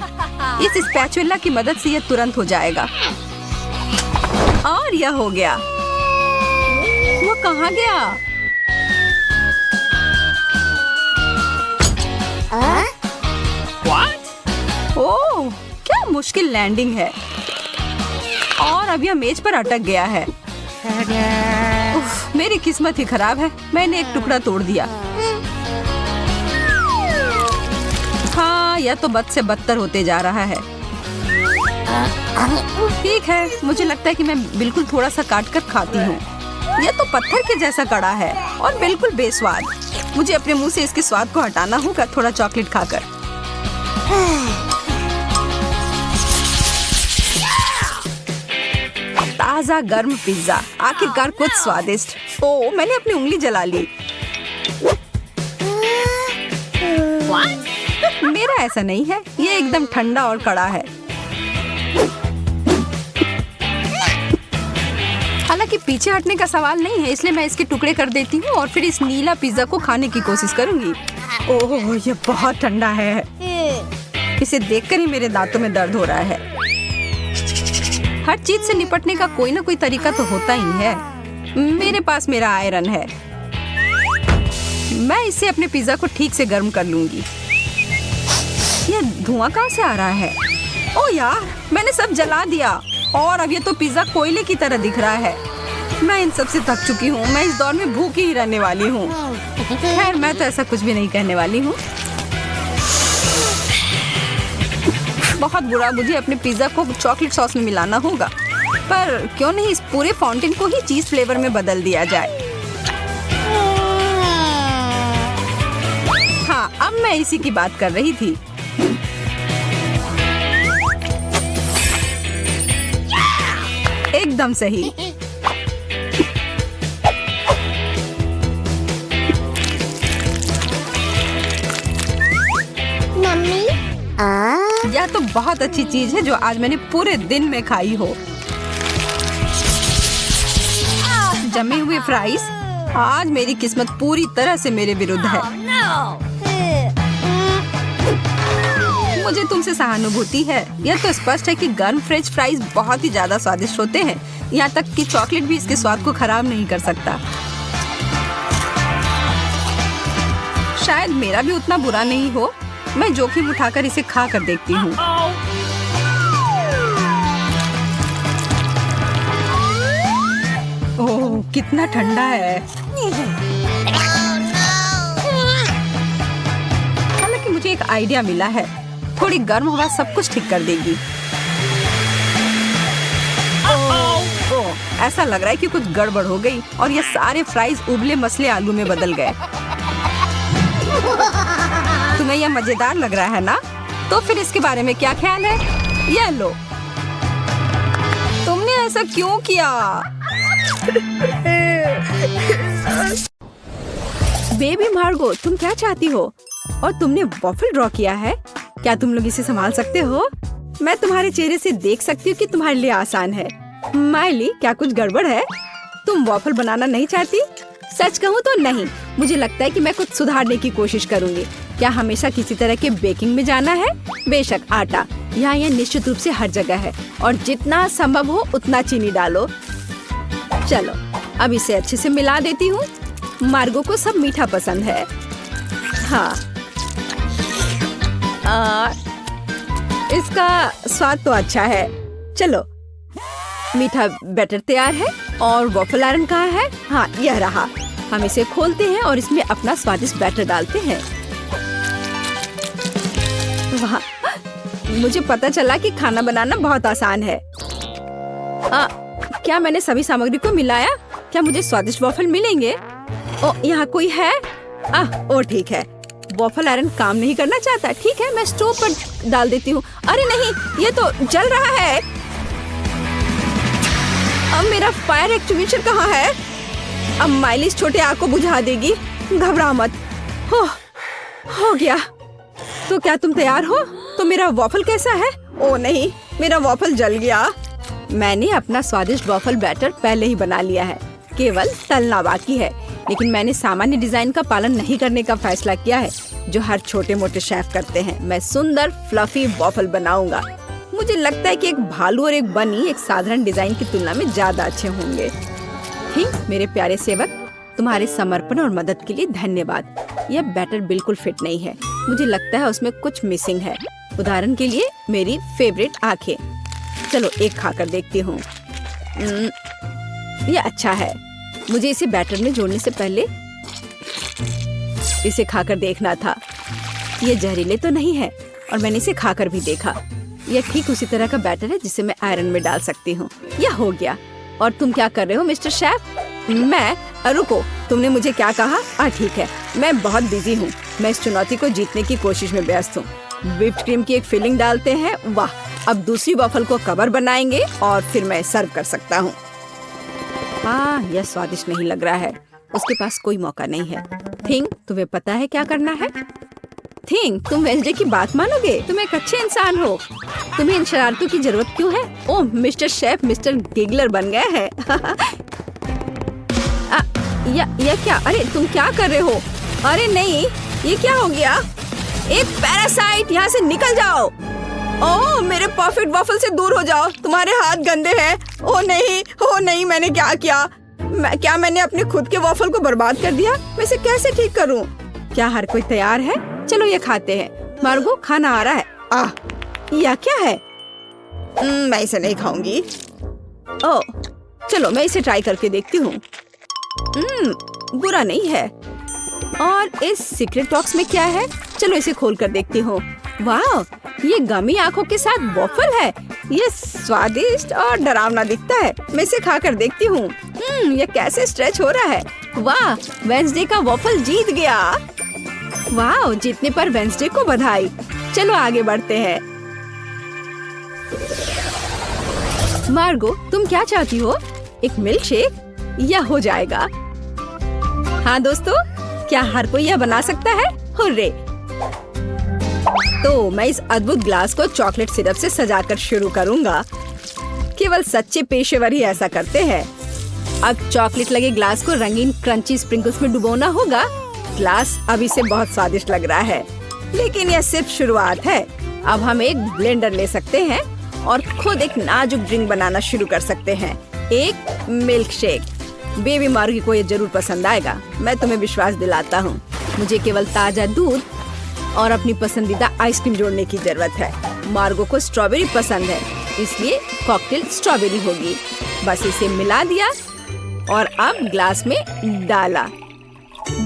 इस स्पैचुला की मदद से यह तुरंत हो जाएगा। और यह हो गया। वो कहाँ गया? ओह, क्या मुश्किल लैंडिंग है। और अब यह मेज पर अटक गया है। उफ, मेरी किस्मत ही खराब है। मैंने एक टुकड़ा तोड़ दिया। हाँ, यह तो बद से बदतर होते जा रहा है। ठीक है, मुझे लगता है कि मैं बिल्कुल थोड़ा सा काट कर खाती हूँ। यह तो पत्थर के जैसा कड़ा है और बिल्कुल बेस्वाद। मुझे अपने मुंह से इसके स्वाद को हटाना होगा थोड़ा चॉकलेट खाकर। ताजा गर्म पिज्जा, आखिरकार कुछ स्वादिष्ट। ओह, मैंने अपनी उंगली जला ली। मेरा ऐसा नहीं है, ये एकदम ठंडा और कड़ा है। हालांकि पीछे हटने का सवाल नहीं है, इसलिए मैं इसके टुकड़े कर देती हूँ और फिर इस नीला पिज्जा को खाने की कोशिश करूंगी। ओह, ये बहुत ठंडा है। इसे देखकर ही मेरे दांतों में दर्द हो रहा है। हर चीज से निपटने का कोई ना कोई तरीका तो होता ही है। मेरे पास मेरा आयरन है। मैं इससे अपने पिज्जा को ठीक से गर्म कर लूंगी। यह धुआं कहाँ से आ रहा है? ओ यार, मैंने सब जला दिया और अब ये तो पिज्जा कोयले की तरह दिख रहा है। मैं इन सब से थक चुकी हूँ। मैं इस दौर में भूखी ही रहने वाली हूँ। खैर, मैं तो ऐसा कुछ भी नहीं कहने वाली हूँ। बहुत बुरा, मुझे अपने पिज्जा को चॉकलेट सॉस में मिलाना होगा। पर क्यों नहीं इस पूरे फाउंटेन को ही चीज फ्लेवर में बदल दिया जाए। हाँ, अब मैं इसी की बात कर रही थी। एकदम सही। मम्मी, यह तो बहुत अच्छी चीज है जो आज मैंने पूरे दिन में खाई हो। जमे हुए फ्राइज। आज मेरी किस्मत पूरी तरह से मेरे विरुद्ध है। मुझे तुमसे सहानुभूति है। यह तो स्पष्ट है कि गर्म फ्रेंच फ्राइज बहुत ही ज्यादा स्वादिष्ट होते हैं। यहाँ तक कि चॉकलेट भी इसके स्वाद को खराब नहीं कर सकता। शायद मेरा भी उतना बुरा नहीं हो। मैं जोखिम उठाकर इसे खा कर देखती हूँ। ओह, कितना ठंडा है। हालांकि मुझे एक आइडिया मिला है। थोड़ी गर्म हवा सब कुछ ठीक कर देगी। ओह, ऐसा लग रहा है कि कुछ गड़बड़ हो गई और ये सारे फ्राइज उबले मसले आलू में बदल गए। तुम्हें यह मजेदार लग रहा है ना? तो फिर इसके बारे में क्या ख्याल है? ये लो। तुमने ऐसा क्यों किया? बेबी मार्गो, तुम क्या चाहती हो? और तुमने वॉफल ड्रॉ किया है? क्या तुम लोग इसे संभाल सकते हो? मैं तुम्हारे चेहरे से देख सकती हूँ कि तुम्हारे लिए आसान है। माइली, क्या कुछ गड़बड़ है? तुम वॉफल बनाना नहीं चाहती? सच कहूँ तो नहीं। मुझे लगता है कि मैं कुछ सुधारने की कोशिश करूँगी। क्या हमेशा किसी तरह के बेकिंग में जाना है? बेशक, आटा यहाँ यह निश्चित रूप से हर जगह है और जितना संभव हो उतना चीनी डालो। चलो, अब इसे अच्छे से मिला देती हूँ। मार्गो को सब मीठा पसंद है। हाँ, इसका स्वाद तो अच्छा है। चलो, मीठा बैटर तैयार है और वॉफल आयरन कहाँ है? हाँ, यह रहा। हम इसे खोलते हैं और इसमें अपना स्वादिष्ट बैटर डालते हैं। वाह, मुझे पता चला कि खाना बनाना बहुत आसान है। क्या मैंने सभी सामग्री को मिलाया? क्या मुझे स्वादिष्ट वॉफल मिलेंगे? ओ, यहाँ कोई है? ओ ठीक है। वॉफल आयरन काम नहीं करना चाहता। ठीक है, मैं स्टोव पर डाल देती हूँ। अरे नहीं, ये तो जल रहा है। अब मेरा फायर एक्सटिंग्विशर कहाँ है? अब माइली इस छोटे आग को बुझा देगी। घबरा मत। हो गया। तो क्या तुम तैयार हो? तो मेरा वॉफल कैसा है? ओ नहीं, मेरा वॉफल जल गया। मैंने अपना स्वादिष्ट वॉफल बैटर पहले ही बना लिया है, केवल तलना बाकी है। लेकिन मैंने सामान्य डिजाइन का पालन नहीं करने का फैसला किया है, जो हर छोटे मोटे शेफ करते हैं। मैं सुंदर फ्लफी वॉफल बनाऊंगा। मुझे लगता है कि एक भालू और एक बनी एक साधारण डिजाइन की तुलना में ज्यादा अच्छे होंगे। मेरे प्यारे सेवक, तुम्हारे समर्पण और मदद के लिए धन्यवाद। यह बैटर बिल्कुल फिट नहीं है। मुझे लगता है उसमें कुछ मिसिंग है। उदाहरण के लिए मेरी फेवरेट आंखें। चलो एक खाकर देखती हूँ। यह अच्छा है। मुझे इसे बैटर में जोड़ने से पहले इसे खाकर देखना था। यह जहरीले तो नहीं है और मैंने इसे खाकर भी देखा। यह ठीक उसी तरह का बैटर है जिसे मैं आयरन में डाल सकती हूँ। यह हो गया। और तुम क्या कर रहे हो मिस्टर शेफ? मैं? रुको, तुमने मुझे क्या कहा? ठीक है, मैं बहुत बिजी हूँ। मैं इस चुनौती को जीतने की कोशिश में व्यस्त हूँ। व्हिप्ड क्रीम की एक फिलिंग डालते हैं। वाह, अब दूसरी वॉफल को कवर बनाएंगे और फिर मैं सर्व कर सकता हूँ। हाँ, यह स्वादिष्ट नहीं लग रहा है। उसके पास कोई मौका नहीं है। थिंग, तुम्हें पता है क्या करना है? थिंग, तुम वेंसडे की बात मानोगे? तुम एक अच्छे इंसान हो। तुम्हें इन शरारतों की जरूरत क्यों है? ओह, मिस्टर शेफ मिस्टर गिगलर बन गए हैं। या क्या? अरे तुम क्या कर रहे हो? अरे नहीं, ये क्या हो गया? एक पैरासाइट, यहाँ से निकल जाओ। ओह, मेरे परफेक्ट वॉफल से दूर हो जाओ। तुम्हारे हाथ गंदे हैं। ओह नहीं, मैंने क्या किया? क्या मैंने अपने खुद के वॉफल को बर्बाद कर दिया? मैं इसे कैसे ठीक करूं? क्या हर कोई तैयार है? चलो ये खाते हैं। मार्गो, खाना आ रहा है। यह क्या है? मैं इसे नहीं खाऊंगी। ओह, चलो मैं इसे ट्राई करके देखती हूँ। बुरा नहीं है। और इस सीक्रेट बॉक्स में क्या है? चलो इसे खोल कर देखती हूँ। वाह, ये गमी आंखों के साथ वॉफल है। ये स्वादिष्ट और डरावना दिखता है। मैं इसे खा कर देखती हूँ। ये कैसे स्ट्रेच हो रहा है। वाह, वेंसडे का वॉफल जीत गया। वाह, जीतने पर वेंसडे को बधाई। चलो आगे बढ़ते हैं। मार्गो, तुम क्या चाहती हो? एक मिल्क शेक? यह हो जाएगा। हाँ दोस्तों, क्या हर कोई यह बना सकता है? हुर्रे! तो मैं इस अद्भुत ग्लास को चॉकलेट सिरप से सजाकर शुरू करूंगा। केवल सच्चे पेशेवर ही ऐसा करते हैं। अब चॉकलेट लगे ग्लास को रंगीन क्रंची स्प्रिंकल्स में डुबोना होगा। ग्लास अभी से बहुत स्वादिष्ट लग रहा है, लेकिन यह सिर्फ शुरुआत है। अब हम एक ब्लेंडर ले सकते हैं और खुद एक नाजुक ड्रिंक बनाना शुरू कर सकते हैं। एक मिल्क शेक। बेबी मार्गी को ये जरूर पसंद आएगा, मैं तुम्हें विश्वास दिलाता हूँ। मुझे केवल ताजा दूध और अपनी पसंदीदा आइसक्रीम जोड़ने की जरूरत है। मार्गो को स्ट्रॉबेरी पसंद है, इसलिए कॉकटेल स्ट्रॉबेरी होगी। बस इसे मिला दिया और अब ग्लास में डाला।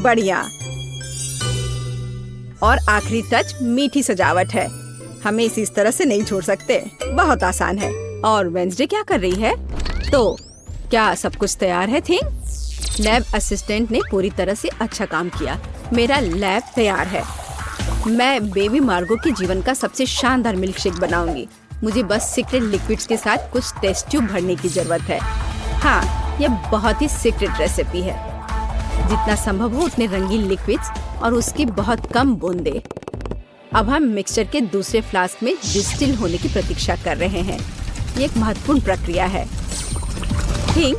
बढ़िया। और आखिरी टच मीठी सजावट है। हमें इसे इस तरह से नहीं छोड़ सकते। बहुत आसान है। और वेंसडे क्या कर रही है? तो क्या सब कुछ तैयार है? थिंग, लैब असिस्टेंट ने पूरी तरह से अच्छा काम किया। मेरा लैब तैयार है। मैं बेबी मार्गो के जीवन का सबसे शानदार मिल्क शेक बनाऊंगी। मुझे बस सीक्रेट लिक्विड्स के साथ कुछ टेस्ट ट्यूब भरने की जरूरत है। हाँ, यह बहुत ही सीक्रेट रेसिपी है। जितना संभव हो उतने रंगीन लिक्विड्स और उसकी बहुत कम बूंदें। अब हम मिक्सचर के दूसरे फ्लास्क में डिस्टिल होने की प्रतीक्षा कर रहे हैं। ये एक महत्वपूर्ण प्रक्रिया है। थिंग,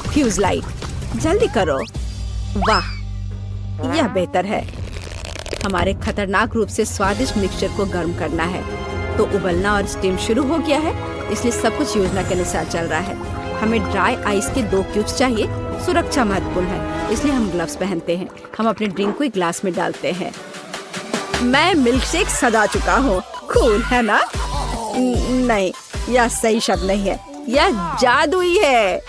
फ्यूज लाइट, जल्दी करो। वाह, यह बेहतर है। हमारे खतरनाक रूप से स्वादिष्ट मिक्सचर को गर्म करना है। तो उबलना और स्टीम शुरू हो गया है, इसलिए सब कुछ योजना के अनुसार चल रहा है। हमें ड्राई आइस के 2 क्यूब्स चाहिए। सुरक्षा महत्वपूर्ण है, इसलिए हम ग्लव्स पहनते हैं। हम अपने ड्रिंक को एक ग्लास में डालते हैं। मैं मिल्क शेक सजा चुका हूँ। कूल है ना? नहीं, यह सही शब्द नहीं है, यह जादुई है।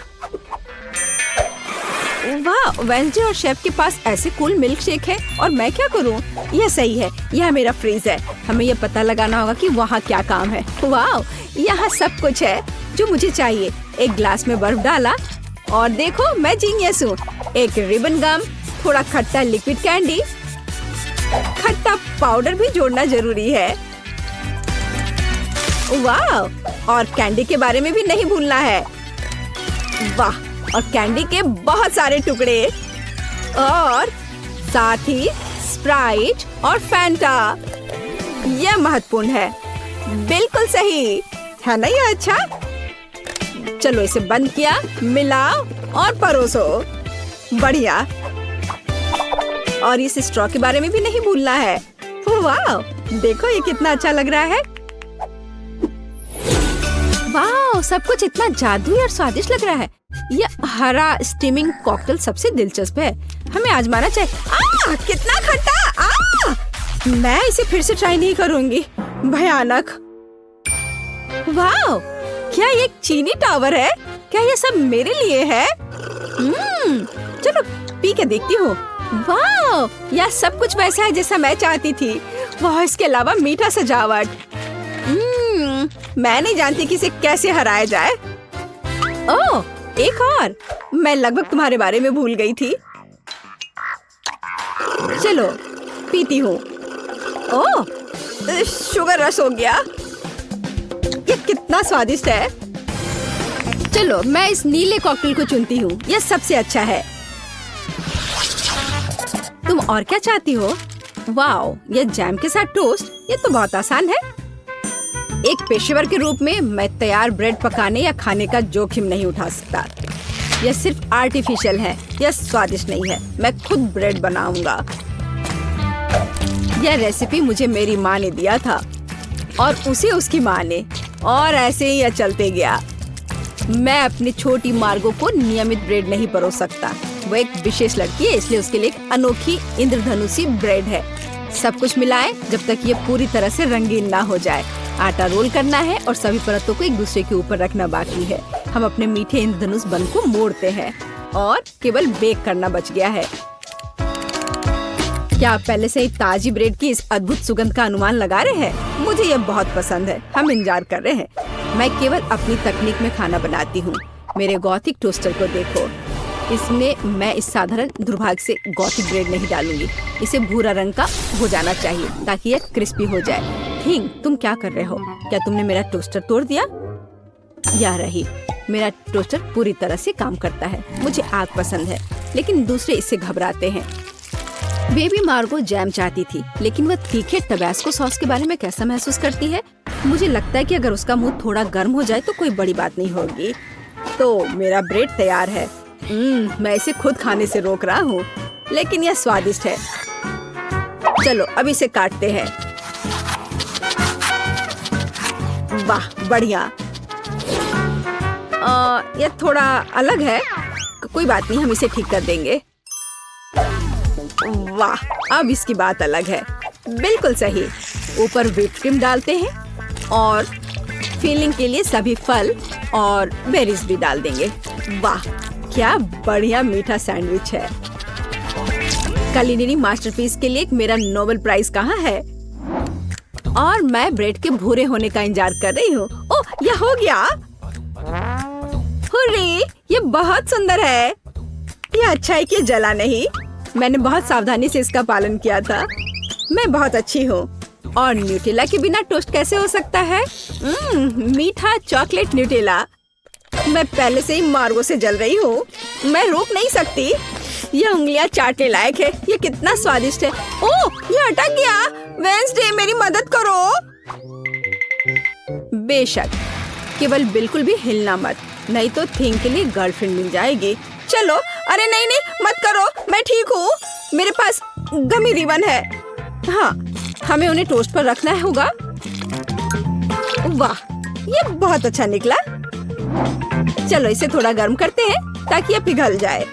वाह, वेंसडे और शेफ के पास ऐसे कूल मिल्क शेक है और मैं क्या करूं? यह सही है, यह मेरा फ्रीज है। हमें यह पता लगाना होगा कि वहाँ क्या काम है। वाह, यहाँ सब कुछ है जो मुझे चाहिए। एक ग्लास में बर्फ डाला और देखो मैं जीनियस हूँ। एक रिबन गम, थोड़ा खट्टा लिक्विड कैंडी, खट्टा पाउडर भी जोड़ना जरूरी है। वाह, और कैंडी के बारे में भी नहीं भूलना है। वाह, और कैंडी के बहुत सारे टुकड़े और साथ ही स्प्राइट और फैंटा। यह महत्वपूर्ण है। बिल्कुल सही है ना ये? अच्छा, चलो इसे बंद किया, मिलाओ और परोसो। बढ़िया। और इस स्ट्रॉ के बारे में भी नहीं भूलना है। वाह, देखो ये कितना अच्छा लग रहा है। वाह, सब कुछ इतना जादुई और स्वादिष्ट लग रहा है। यह हरा स्टीमिंग कॉकटेल सबसे दिलचस्प है। हमें आजमाना चाहिए। कितना खट्टा! मैं इसे फिर से ट्राई नहीं करूंगी। भयानक। वाह, क्या ये एक चीनी टावर है? क्या ये सब मेरे लिए है? चलो पी के देखती हूँ। वाह, यह सब कुछ वैसा है जैसा मैं चाहती थी। वाह, इसके अलावा मीठा सजावट। मैं नहीं जानती कि इसे कैसे हराया जाए। ओह, एक और। मैं लगभग तुम्हारे बारे में भूल गई थी। चलो पीती हूँ। ओह, शुगर रश हो गया। ये कितना स्वादिष्ट है। चलो मैं इस नीले कॉकटेल को चुनती हूँ। यह सबसे अच्छा है। तुम और क्या चाहती हो? वाओ, यह जैम के साथ टोस्ट। ये तो बहुत आसान है। एक पेशेवर के रूप में मैं तैयार ब्रेड पकाने या खाने का जोखिम नहीं उठा सकता। यह सिर्फ आर्टिफिशियल है। यह स्वादिष्ट नहीं है। मैं खुद ब्रेड बनाऊंगा। यह रेसिपी मुझे मेरी माँ ने दिया था और उसे उसकी माँ ने, और ऐसे ही यह चलते गया। मैं अपनी छोटी मार्गो को नियमित ब्रेड नहीं परोस सकता। वो एक विशेष लड़की है, इसलिए उसके लिए एक अनोखी इंद्रधनुषी ब्रेड है। सब कुछ मिलाएं जब तक ये पूरी तरह से रंगीन ना हो जाए। आटा रोल करना है और सभी परतों को एक दूसरे के ऊपर रखना बाकी है। हम अपने मीठे इंद्रधनुष बन को मोड़ते हैं और केवल बेक करना बच गया है। क्या आप पहले से ही ताजी ब्रेड की इस अद्भुत सुगंध का अनुमान लगा रहे हैं? मुझे यह बहुत पसंद है। हम इंतजार कर रहे हैं। मैं केवल अपनी तकनीक में खाना बनाती हूँ। मेरे गॉथिक टोस्टर को देखो। इसमें मैं इस साधारण दुर्भाग्य से गॉथिक ब्रेड नहीं डालूंगी। इसे भूरा रंग का हो जाना चाहिए ताकि यह क्रिस्पी हो जाए। थिंग, तुम क्या कर रहे हो? क्या तुमने मेरा टोस्टर तोड़ दिया? या रही, मेरा टोस्टर पूरी तरह से काम करता है। मुझे आग पसंद है, लेकिन दूसरे इससे घबराते हैं। बेबी मार्गो जैम चाहती थी, लेकिन वह तीखे टबैस्को सॉस के बारे में कैसा महसूस करती है? मुझे लगता है कि अगर उसका मुंह थोड़ा गर्म हो जाए तो कोई बड़ी बात नहीं होगी। तो मेरा ब्रेड तैयार है। मैं इसे खुद खाने से रोक रहा हूँ, लेकिन यह स्वादिष्ट है। चलो अब इसे काटते हैं। वाह, बढ़िया। यह थोड़ा अलग है। कोई बात नहीं, हम इसे ठीक कर देंगे। वाह, अब इसकी बात अलग है। बिल्कुल सही। ऊपर व्हिप क्रीम डालते हैं और फिलिंग के लिए सभी फल और बेरीज भी डाल देंगे। वाह, क्या बढ़िया मीठा सैंडविच है। कुलिनरी मास्टरपीस के लिए मेरा नोबेल प्राइज कहाँ है? और मैं ब्रेड के भूरे होने का इंतजार कर रही हूँ। ओह, यह हो गया। हुर्रे, ये बहुत सुंदर है। यह अच्छा है कि जला नहीं। मैंने बहुत सावधानी से इसका पालन किया था। मैं बहुत अच्छी हूँ। और न्यूटेला के बिना टोस्ट कैसे हो सकता है? मीठा चॉकलेट न्यूटेला। मैं पहले से ही मार्गो से जल रही हूँ। मैं रोक नहीं सकती। यह उंगलियां चाटने लायक है। ये कितना स्वादिष्ट है। ओह, ये अटक गया। वेंसडे, मेरी मदद करो। बेशक, केवल बिल्कुल भी हिलना मत, नहीं तो थिंग के लिए गर्लफ्रेंड मिल जाएगी। चलो, अरे नहीं नहीं, मत करो। मैं ठीक हूँ। मेरे पास गमी रिबन है। हाँ, हमें उन्हें टोस्ट पर रखना होगा। वाह, ये बहुत अच्छा निकला। चलो इसे थोड़ा गर्म करते हैं ताकि ये पिघल जाए।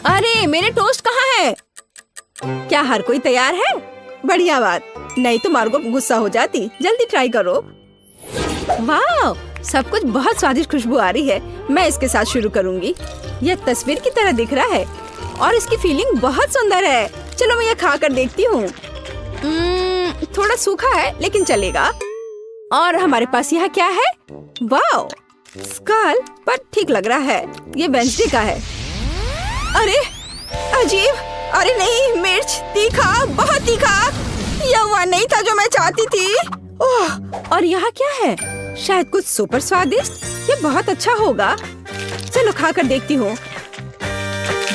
अरे, मेरे टोस्ट कहाँ है? क्या हर कोई तैयार है? बढ़िया बात। नहीं तो मार्गो गुस्सा हो जाती। जल्दी ट्राई करो। वाह, सब कुछ बहुत स्वादिष्ट खुशबू आ रही है। मैं इसके साथ शुरू करूंगी। यह तस्वीर की तरह दिख रहा है और इसकी फीलिंग बहुत सुंदर है। चलो मैं यह खा कर देखती हूँ। थोड़ा सूखा है लेकिन चलेगा। और हमारे पास यहाँ क्या है? वाह, स्कल, पर ठीक लग रहा है। ये वेंसडे का है। अरे अजीब। अरे नहीं, मिर्च, तीखा, बहुत तीखा। यह वह नहीं था जो मैं चाहती थी। ओह, और यहाँ क्या है? शायद कुछ सुपर स्वादिष्ट। ये बहुत अच्छा होगा। चलो खाकर देखती हूँ।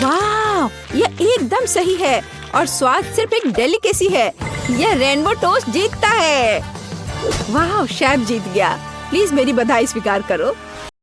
वाह, यह एकदम सही है और स्वाद सिर्फ एक डेलिकेसी है। ये रेनबो टोस्ट जीतता है। वाह, शेफ जीत गया। प्लीज मेरी बधाई स्वीकार करो।